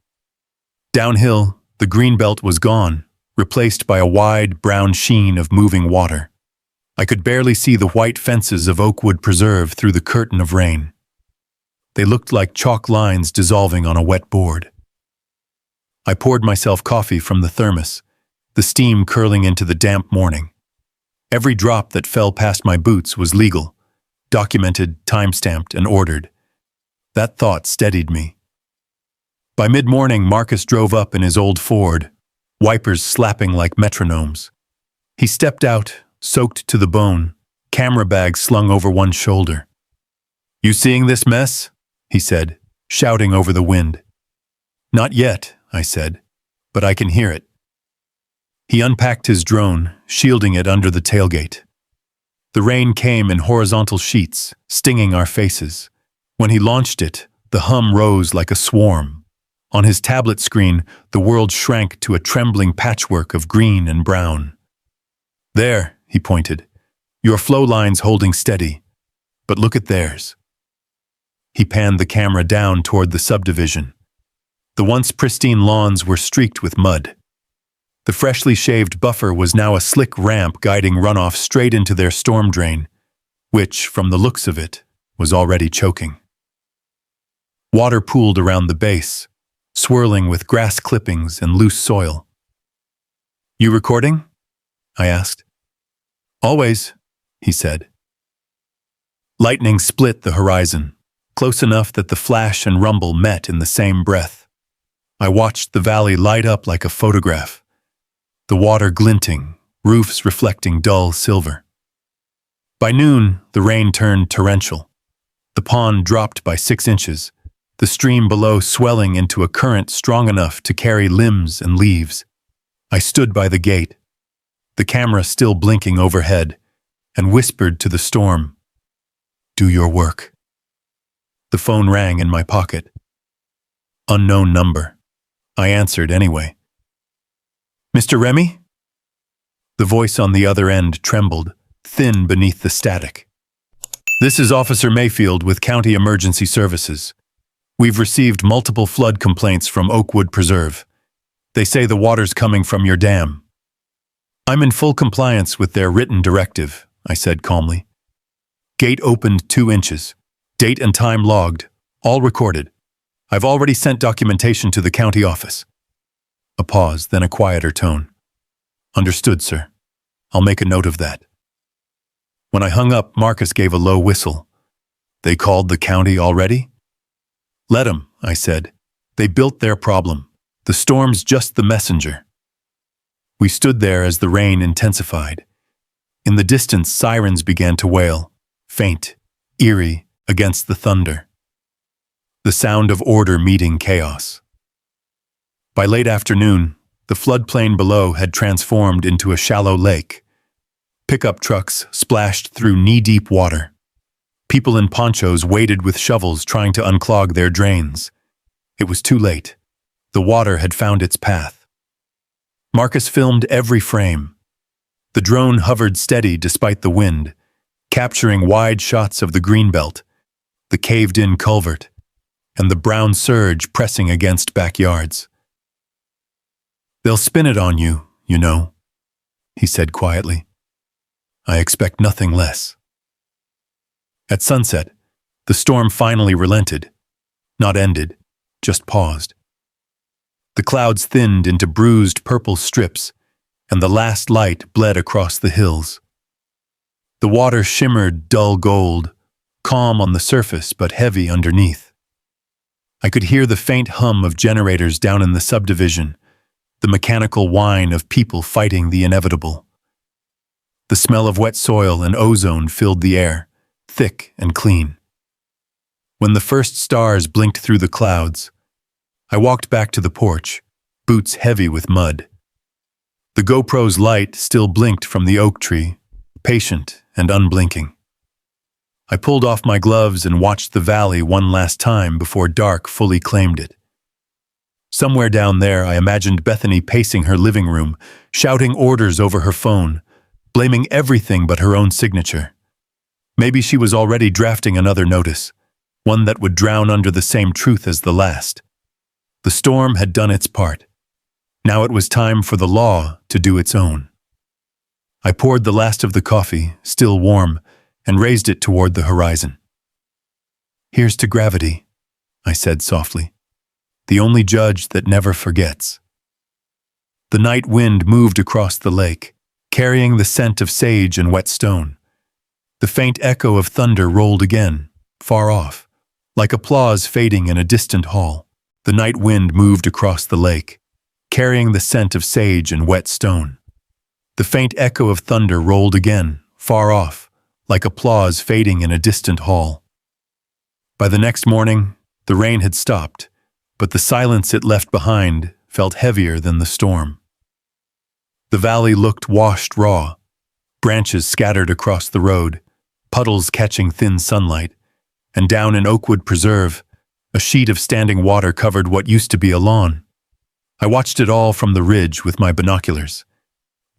Speaker 1: Downhill, the green belt was gone, replaced by a wide, brown sheen of moving water. I could barely see the white fences of Oakwood Preserve through the curtain of rain. They looked like chalk lines dissolving on a wet board. I poured myself coffee from the thermos, the steam curling into the damp morning. Every drop that fell past my boots was legal, documented, time-stamped, and ordered. That thought steadied me. By mid-morning, Marcus drove up in his old Ford, wipers slapping like metronomes. He stepped out, soaked to the bone, camera bag slung over one shoulder. "You seeing this mess?" he said, shouting over the wind. "Not yet," I said, "but I can hear it." He unpacked his drone, shielding it under the tailgate. The rain came in horizontal sheets, stinging our faces. When he launched it, the hum rose like a swarm. On his tablet screen, the world shrank to a trembling patchwork of green and brown. "There," he pointed, "your flow line's holding steady, but look at theirs." He panned the camera down toward the subdivision. The once pristine lawns were streaked with mud. The freshly shaved buffer was now a slick ramp guiding runoff straight into their storm drain, which, from the looks of it, was already choking. Water pooled around the base, swirling with grass clippings and loose soil. "You recording?" I asked. "Always," he said. Lightning split the horizon, close enough that the flash and rumble met in the same breath. I watched the valley light up like a photograph, the water glinting, roofs reflecting dull silver. By noon, the rain turned torrential. The pond dropped by 6 inches, the stream below swelling into a current strong enough to carry limbs and leaves. I stood by the gate, the camera still blinking overhead, and whispered to the storm, "Do your work." The phone rang in my pocket. Unknown number. I answered anyway. "Mr. Remy?" The voice on the other end trembled, thin beneath the static. "This is Officer Mayfield with County Emergency Services. We've received multiple flood complaints from Oakwood Preserve. They say the water's coming from your dam." "I'm in full compliance with their written directive," I said calmly. "Gate opened 2 inches. Date and time logged, all recorded. I've already sent documentation to the county office." A pause, then a quieter tone. "Understood, sir. I'll make a note of that." When I hung up, Marcus gave a low whistle. "They called the county already?" "Let 'em," I said. "They built their problem. The storm's just the messenger." We stood there as the rain intensified. In the distance, sirens began to wail, faint, eerie, against the thunder. The sound of order meeting chaos. By late afternoon, the floodplain below had transformed into a shallow lake. Pickup trucks splashed through knee-deep water. People in ponchos waded with shovels trying to unclog their drains. It was too late. The water had found its path. Marcus filmed every frame. The drone hovered steady despite the wind, capturing wide shots of the greenbelt, the caved-in culvert, and the brown surge pressing against backyards. "They'll spin it on you, you know," he said quietly. "I expect nothing less." At sunset, the storm finally relented, not ended, just paused. The clouds thinned into bruised purple strips, and the last light bled across the hills. The water shimmered dull gold, calm on the surface but heavy underneath. I could hear the faint hum of generators down in the subdivision, the mechanical whine of people fighting the inevitable. The smell of wet soil and ozone filled the air, thick and clean. When the first stars blinked through the clouds, I walked back to the porch, boots heavy with mud. The GoPro's light still blinked from the oak tree, patient and unblinking. I pulled off my gloves and watched the valley one last time before dark fully claimed it. Somewhere down there, I imagined Bethany pacing her living room, shouting orders over her phone, blaming everything but her own signature. Maybe she was already drafting another notice, one that would drown under the same truth as the last. The storm had done its part. Now it was time for the law to do its own. I poured the last of the coffee, still warm, and raised it toward the horizon. "Here's to gravity," I said softly, "the only judge that never forgets." The night wind moved across the lake, carrying the scent of sage and wet stone. The faint echo of thunder rolled again, far off, like applause fading in a distant hall. The night wind moved across the lake, carrying the scent of sage and wet stone. The faint echo of thunder rolled again, far off, like applause fading in a distant hall. By the next morning, the rain had stopped, but the silence it left behind felt heavier than the storm. The valley looked washed raw, branches scattered across the road, puddles catching thin sunlight, and down in Oakwood Preserve, a sheet of standing water covered what used to be a lawn. I watched it all from the ridge with my binoculars.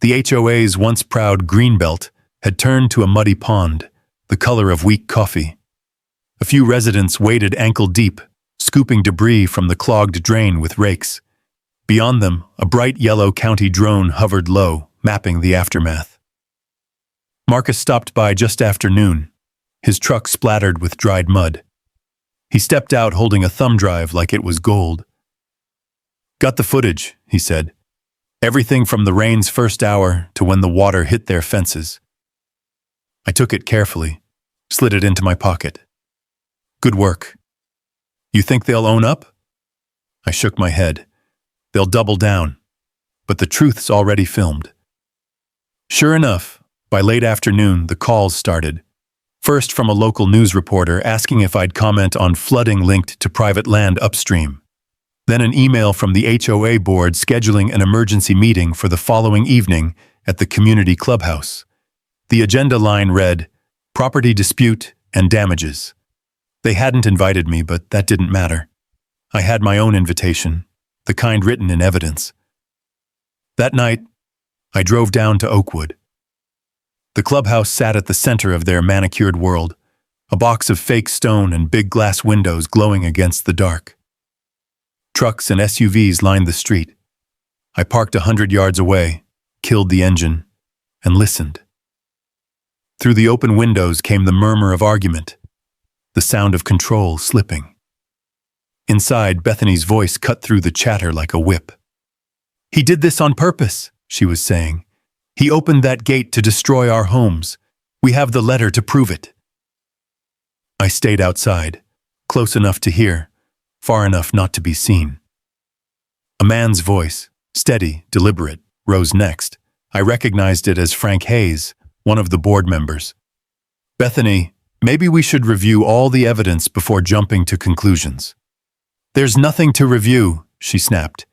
Speaker 1: The HOA's once proud greenbelt had turned to a muddy pond, the color of weak coffee. A few residents waded ankle-deep, scooping debris from the clogged drain with rakes. Beyond them, a bright yellow county drone hovered low, mapping the aftermath. Marcus stopped by just after noon, his truck splattered with dried mud. He stepped out holding a thumb drive like it was gold. "Got the footage," he said. "Everything from the rain's first hour to when the water hit their fences." I took it carefully, slid it into my pocket. "Good work. You think they'll own up?" I shook my head. "They'll double down. But the truth's already filmed." Sure enough, by late afternoon, the calls started. First from a local news reporter asking if I'd comment on flooding linked to private land upstream. Then an email from the HOA board scheduling an emergency meeting for the following evening at the community clubhouse. The agenda line read, "Property dispute and damages." They hadn't invited me, but that didn't matter. I had my own invitation, the kind written in evidence. That night, I drove down to Oakwood. The clubhouse sat at the center of their manicured world, a box of fake stone and big glass windows glowing against the dark. Trucks and SUVs lined the street. I parked 100 yards away, killed the engine, and listened. Through the open windows came the murmur of argument, the sound of control slipping. Inside, Bethany's voice cut through the chatter like a whip. "He did this on purpose," she was saying. "He opened that gate to destroy our homes. We have the letter to prove it." I stayed outside, close enough to hear, far enough not to be seen. A man's voice, steady, deliberate, rose next. I recognized it as Frank Hayes, one of the board members. "Bethany, maybe we should review all the evidence before jumping to conclusions." "There's nothing to review," she snapped.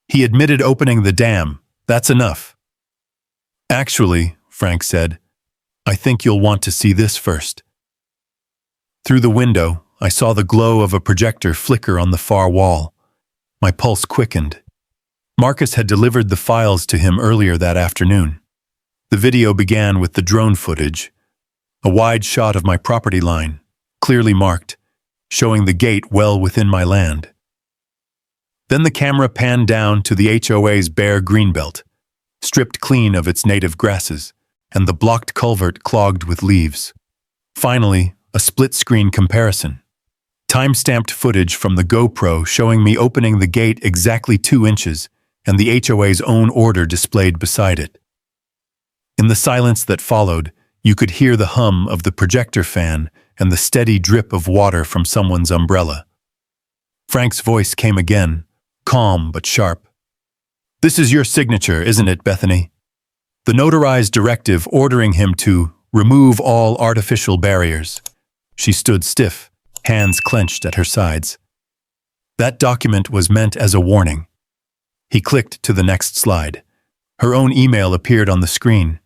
Speaker 1: "He admitted opening the dam. That's enough." "Actually," Frank said, "I think you'll want to see this first." Through the window, I saw the glow of a projector flicker on the far wall. My pulse quickened. Marcus had delivered the files to him earlier that afternoon. The video began with the drone footage, a wide shot of my property line, clearly marked, showing the gate well within my land. Then the camera panned down to the HOA's bare greenbelt, stripped clean of its native grasses, and the blocked culvert clogged with leaves. Finally, a split-screen comparison. Time-stamped footage from the GoPro showing me opening the gate exactly 2 inches, and the HOA's own order displayed beside it. In the silence that followed, you could hear the hum of the projector fan and the steady drip of water from someone's umbrella. Frank's voice came again, calm but sharp. "This is your signature, isn't it, Bethany?" The notarized directive ordering him to remove all artificial barriers. She stood stiff, hands clenched at her sides. That document was meant as a warning. He clicked to the next slide. Her own email appeared on the screen,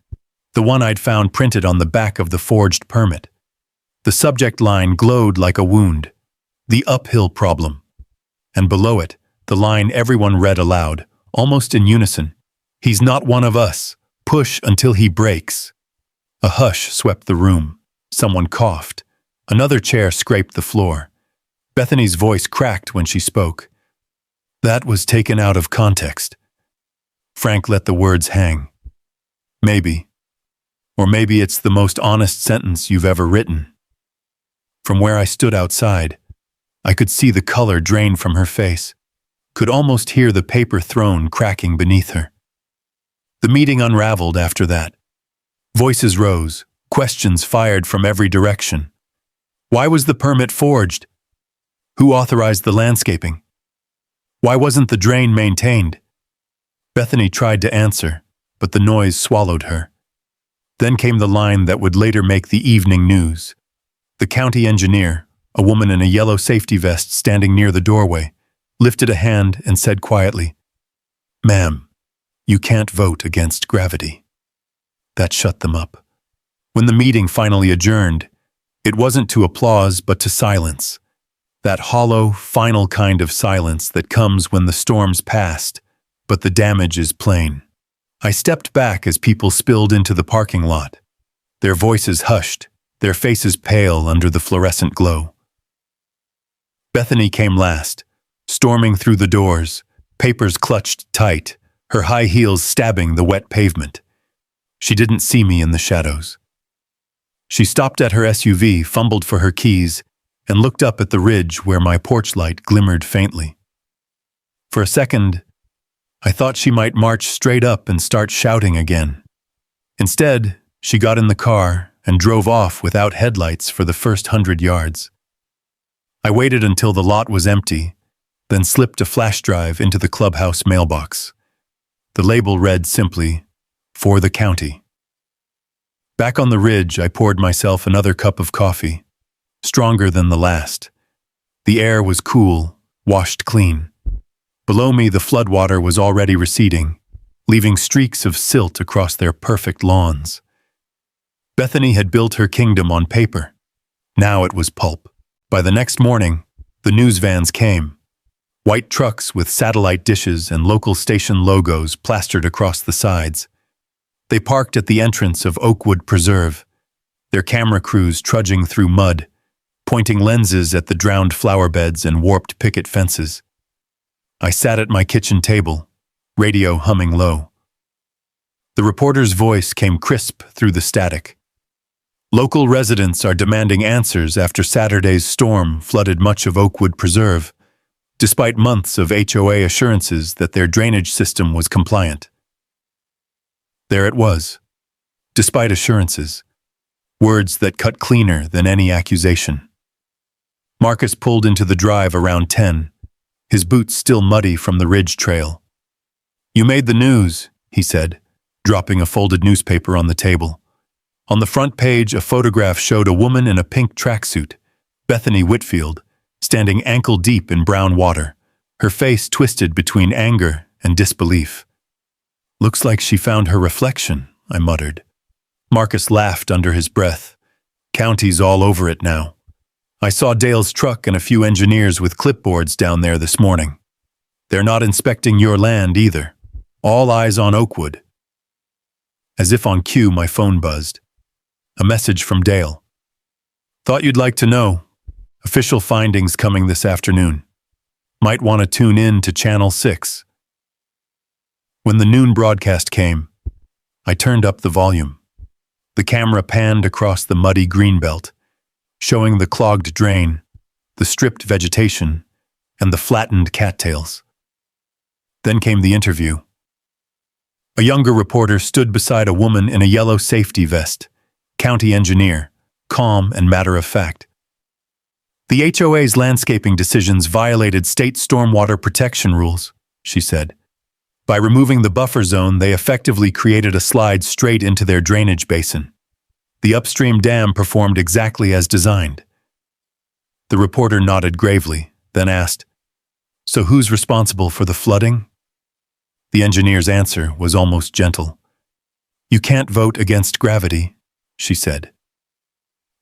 Speaker 1: the one I'd found printed on the back of the forged permit. The subject line glowed like a wound, "The uphill problem." And below it, the line everyone read aloud, almost in unison, "He's not one of us. Push until he breaks." A hush swept the room. Someone coughed. Another chair scraped the floor. Bethany's voice cracked when she spoke. "That was taken out of context." Frank let the words hang. "Maybe. Or maybe it's the most honest sentence you've ever written." From where I stood outside, I could see the color drain from her face, could almost hear the paper throne cracking beneath her. The meeting unraveled after that. Voices rose, questions fired from every direction. Why was the permit forged? Who authorized the landscaping? Why wasn't the drain maintained? Bethany tried to answer, but the noise swallowed her. Then came the line that would later make the evening news. The county engineer, a woman in a yellow safety vest standing near the doorway, lifted a hand and said quietly, "Ma'am, you can't vote against gravity." That shut them up. When the meeting finally adjourned, it wasn't to applause but to silence. That hollow, final kind of silence that comes when the storm's past, but the damage is plain. I stepped back as people spilled into the parking lot. Their voices hushed, their faces pale under the fluorescent glow. Bethany came last, storming through the doors, papers clutched tight, her high heels stabbing the wet pavement. She didn't see me in the shadows. She stopped at her SUV, fumbled for her keys, and looked up at the ridge where my porch light glimmered faintly. For a second, I thought she might march straight up and start shouting again. Instead, she got in the car and drove off without headlights for the first 100 yards. I waited until the lot was empty, then slipped a flash drive into the clubhouse mailbox. The label read simply, "For the county." Back on the ridge, I poured myself another cup of coffee, stronger than the last. The air was cool, washed clean. Below me, the floodwater was already receding, leaving streaks of silt across their perfect lawns. Bethany had built her kingdom on paper. Now it was pulp. By the next morning, the news vans came. White trucks with satellite dishes and local station logos plastered across the sides. They parked at the entrance of Oakwood Preserve, their camera crews trudging through mud, pointing lenses at the drowned flower beds and warped picket fences. I sat at my kitchen table, radio humming low. The reporter's voice came crisp through the static. Local residents are demanding answers after Saturday's storm flooded much of Oakwood Preserve, despite months of HOA assurances that their drainage system was compliant. There it was, despite assurances, words that cut cleaner than any accusation. Marcus pulled into the drive around 10, his boots still muddy from the ridge trail. "You made the news," he said, dropping a folded newspaper on the table. On the front page, a photograph showed a woman in a pink tracksuit, Bethany Whitfield, standing ankle-deep in brown water, her face twisted between anger and disbelief. "Looks like she found her reflection," I muttered. Marcus laughed under his breath. "County's all over it now. I saw Dale's truck and a few engineers with clipboards down there this morning. They're not inspecting your land either. All eyes on Oakwood." As if on cue, my phone buzzed. A message from Dale. "Thought you'd like to know. Official findings coming this afternoon. Might want to tune in to Channel 6. When the noon broadcast came, I turned up the volume. The camera panned across the muddy greenbelt, showing the clogged drain, the stripped vegetation, and the flattened cattails. Then came the interview. A younger reporter stood beside a woman in a yellow safety vest, county engineer, calm and matter-of-fact. The HOA's landscaping decisions violated state stormwater protection rules, she said. By removing the buffer zone, they effectively created a slide straight into their drainage basin. The upstream dam performed exactly as designed. The reporter nodded gravely, then asked, "So who's responsible for the flooding?" The engineer's answer was almost gentle. "You can't vote against gravity," she said.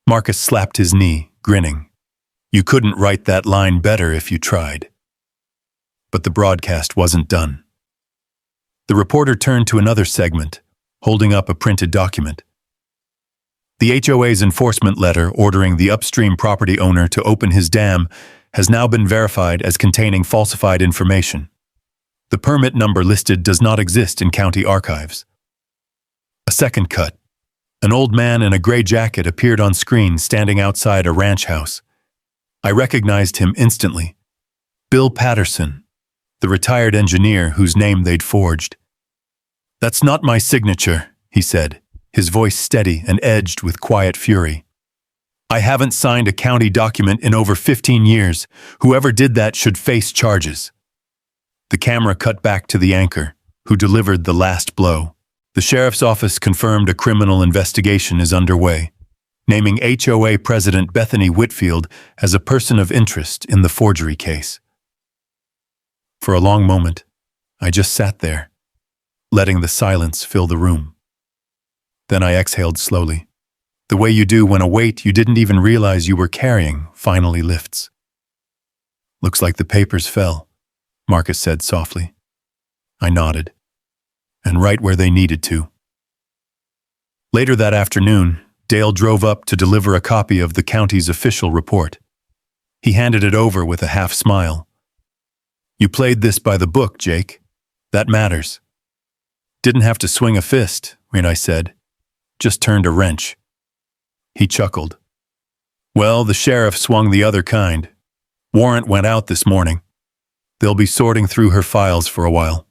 Speaker 1: Marcus slapped his knee, grinning. "You couldn't write that line better if you tried." But the broadcast wasn't done. The reporter turned to another segment, holding up a printed document. The HOA's enforcement letter ordering the upstream property owner to open his dam has now been verified as containing falsified information. The permit number listed does not exist in county archives. A second cut. An old man in a gray jacket appeared on screen standing outside a ranch house. I recognized him instantly. Bill Patterson, the retired engineer whose name they'd forged. "That's not my signature," he said, his voice steady and edged with quiet fury. "I haven't signed a county document in over 15 years. Whoever did that should face charges." The camera cut back to the anchor, who delivered the last blow. The sheriff's office confirmed a criminal investigation is underway, naming HOA President Bethany Whitfield as a person of interest in the forgery case. For a long moment, I just sat there, letting the silence fill the room. Then I exhaled slowly. The way you do when a weight you didn't even realize you were carrying finally lifts. "Looks like the papers fell," Marcus said softly. I nodded. And right where they needed to. Later that afternoon, Dale drove up to deliver a copy of the county's official report. He handed it over with a half smile. "You played this by the book, Jake. That matters." "Didn't have to swing a fist," I said. "Just turned a wrench." He chuckled. "Well, the sheriff swung the other kind. Warrant went out this morning. They'll be sorting through her files for a while."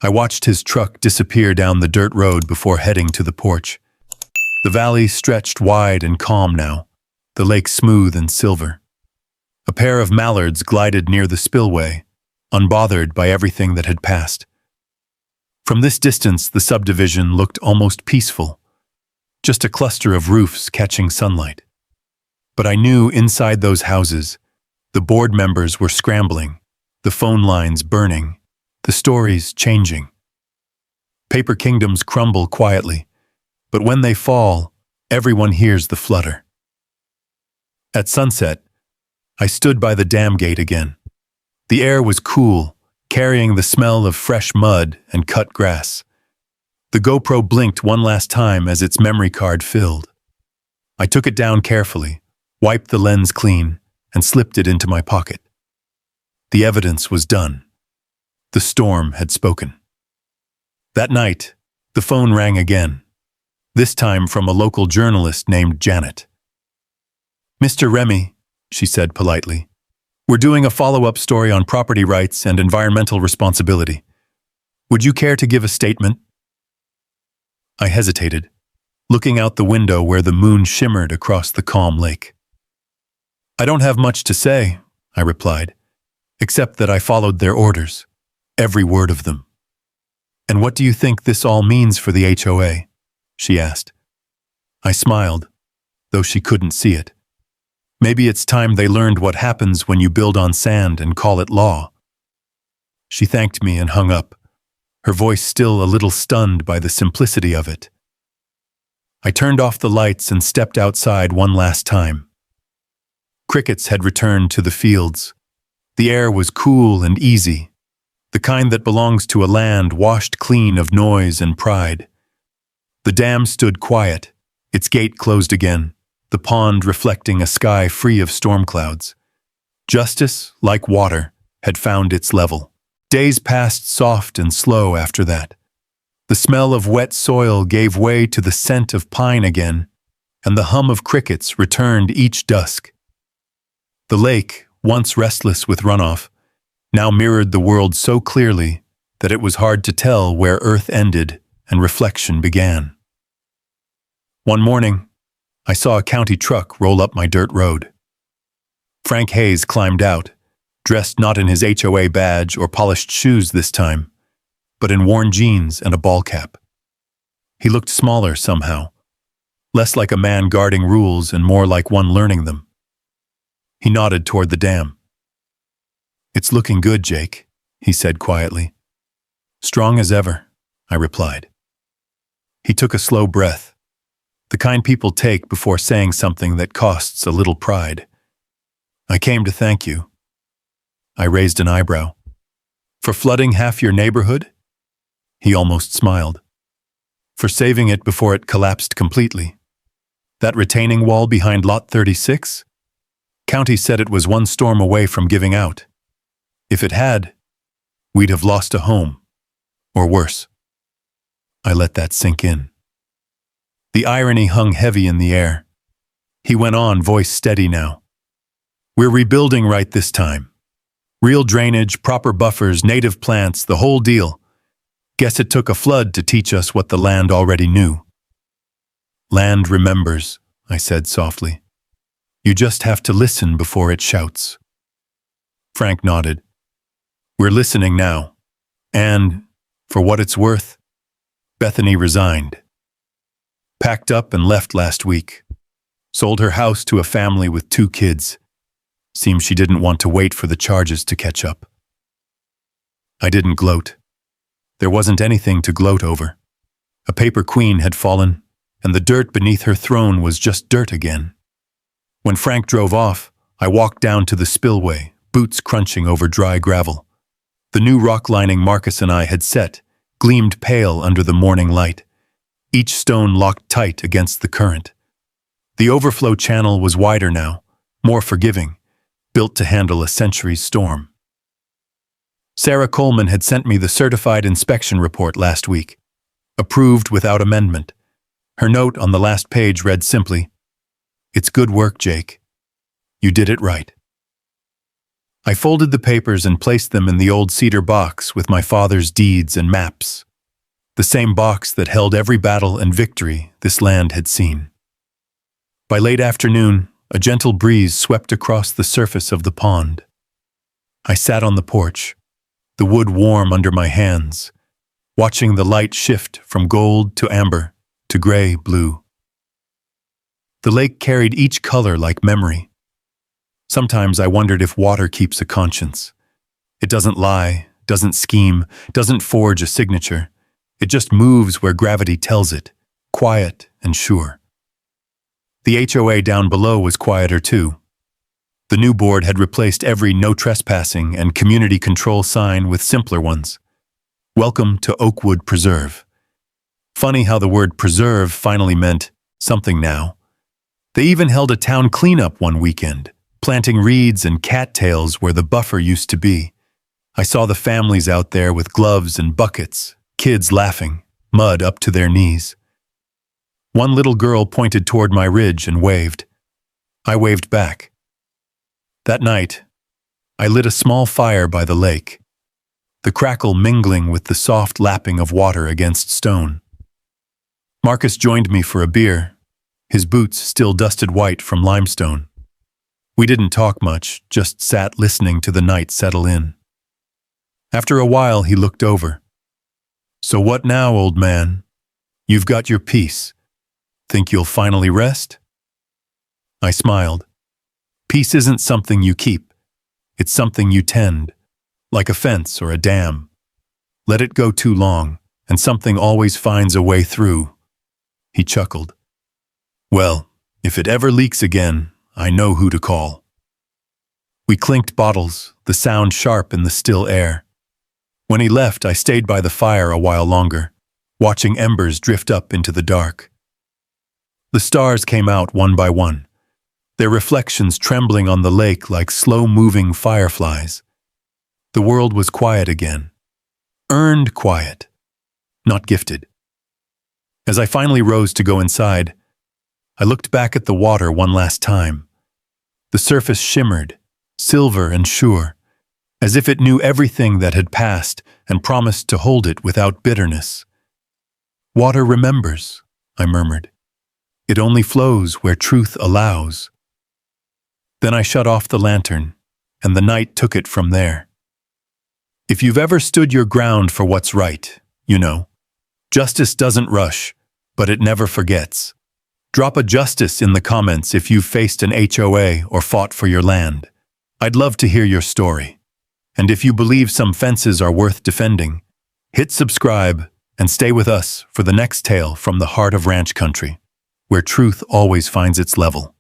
Speaker 1: I watched his truck disappear down the dirt road before heading to the porch. The valley stretched wide and calm now, the lake smooth and silver. A pair of mallards glided near the spillway, unbothered by everything that had passed. From this distance, the subdivision looked almost peaceful, just a cluster of roofs catching sunlight. But I knew inside those houses, the board members were scrambling, the phone lines burning, the stories changing. Paper kingdoms crumble quietly, but when they fall, everyone hears the flutter. At sunset, I stood by the dam gate again. The air was cool, carrying the smell of fresh mud and cut grass. The GoPro blinked one last time as its memory card filled. I took it down carefully, wiped the lens clean, and slipped it into my pocket. The evidence was done. The storm had spoken. That night, the phone rang again, this time from a local journalist named Janet. "Mr. Remy," she said politely, "we're doing a follow-up story on property rights and environmental responsibility. Would you care to give a statement?" I hesitated, looking out the window where the moon shimmered across the calm lake. "I don't have much to say," I replied, "except that I followed their orders. Every word of them." "And what do you think this all means for the HOA?" she asked. I smiled, though she couldn't see it. Maybe it's time they learned what happens when you build on sand and call it law. She thanked me and hung up, her voice still a little stunned by the simplicity of it. I turned off the lights and stepped outside one last time. Crickets had returned to the fields. The air was cool and easy, the kind that belongs to a land washed clean of noise and pride. The dam stood quiet, its gate closed again, the pond reflecting a sky free of storm clouds. Justice, like water, had found its level. Days passed soft and slow after that. The smell of wet soil gave way to the scent of pine again, and the hum of crickets returned each dusk. The lake, once restless with runoff, now mirrored the world so clearly that it was hard to tell where earth ended and reflection began. One morning, I saw a county truck roll up my dirt road. Frank Hayes climbed out, dressed not in his HOA badge or polished shoes this time, but in worn jeans and a ball cap. He looked smaller somehow, less like a man guarding rules and more like one learning them. He nodded toward the dam. "It's looking good, Jake," he said quietly. "Strong as ever," I replied. He took a slow breath, the kind people take before saying something that costs a little pride. "I came to thank you." I raised an eyebrow. "For flooding half your neighborhood?" He almost smiled. "For saving it before it collapsed completely. That retaining wall behind Lot 36? County said it was one storm away from giving out. If it had, we'd have lost a home. Or worse." I let that sink in. The irony hung heavy in the air. He went on, voice steady now. "We're rebuilding right this time. Real drainage, proper buffers, native plants, the whole deal. Guess it took a flood to teach us what the land already knew." "Land remembers," I said softly. "You just have to listen before it shouts." Frank nodded. "We're listening now. And, for what it's worth, Bethany resigned. Packed up and left last week. Sold her house to a family with 2 kids. Seems she didn't want to wait for the charges to catch up." I didn't gloat. There wasn't anything to gloat over. A paper queen had fallen, and the dirt beneath her throne was just dirt again. When Frank drove off, I walked down to the spillway, boots crunching over dry gravel. The new rock lining Marcus and I had set gleamed pale under the morning light, each stone locked tight against the current. The overflow channel was wider now, more forgiving, built to handle a century's storm. Sarah Coleman had sent me the certified inspection report last week, approved without amendment. Her note on the last page read simply, "It's good work, Jake. You did it right." I folded the papers and placed them in the old cedar box with my father's deeds and maps, the same box that held every battle and victory this land had seen. By late afternoon, a gentle breeze swept across the surface of the pond. I sat on the porch, the wood warm under my hands, watching the light shift from gold to amber to gray-blue. The lake carried each color like memory. Sometimes I wondered if water keeps a conscience. It doesn't lie, doesn't scheme, doesn't forge a signature. It just moves where gravity tells it, quiet and sure. The HOA down below was quieter too. The new board had replaced every no trespassing and community control sign with simpler ones. "Welcome to Oakwood Preserve." Funny how the word preserve finally meant something now. They even held a town cleanup one weekend, planting reeds and cattails where the buffer used to be. I saw the families out there with gloves and buckets, kids laughing, mud up to their knees. One little girl pointed toward my ridge and waved. I waved back. That night, I lit a small fire by the lake, the crackle mingling with the soft lapping of water against stone. Marcus joined me for a beer, his boots still dusted white from limestone. We didn't talk much, just sat listening to the night settle in. After a while, he looked over. "So what now, old man? You've got your peace. Think you'll finally rest?" I smiled. Peace isn't something you keep. It's something you tend, like a fence or a dam. Let it go too long, and something always finds a way through. He chuckled. "Well, if it ever leaks again, I know who to call." We clinked bottles, the sound sharp in the still air. When he left, I stayed by the fire a while longer, watching embers drift up into the dark. The stars came out one by one, their reflections trembling on the lake like slow-moving fireflies. The world was quiet again. Earned quiet, not gifted. As I finally rose to go inside, I looked back at the water one last time. The surface shimmered, silver and sure, as if it knew everything that had passed and promised to hold it without bitterness. "Water remembers," I murmured. "It only flows where truth allows." Then I shut off the lantern, and the night took it from there. If you've ever stood your ground for what's right, you know, justice doesn't rush, but it never forgets. Drop a justice in the comments if you've faced an HOA or fought for your land. I'd love to hear your story. And if you believe some fences are worth defending, hit subscribe and stay with us for the next tale from the heart of ranch country, where truth always finds its level.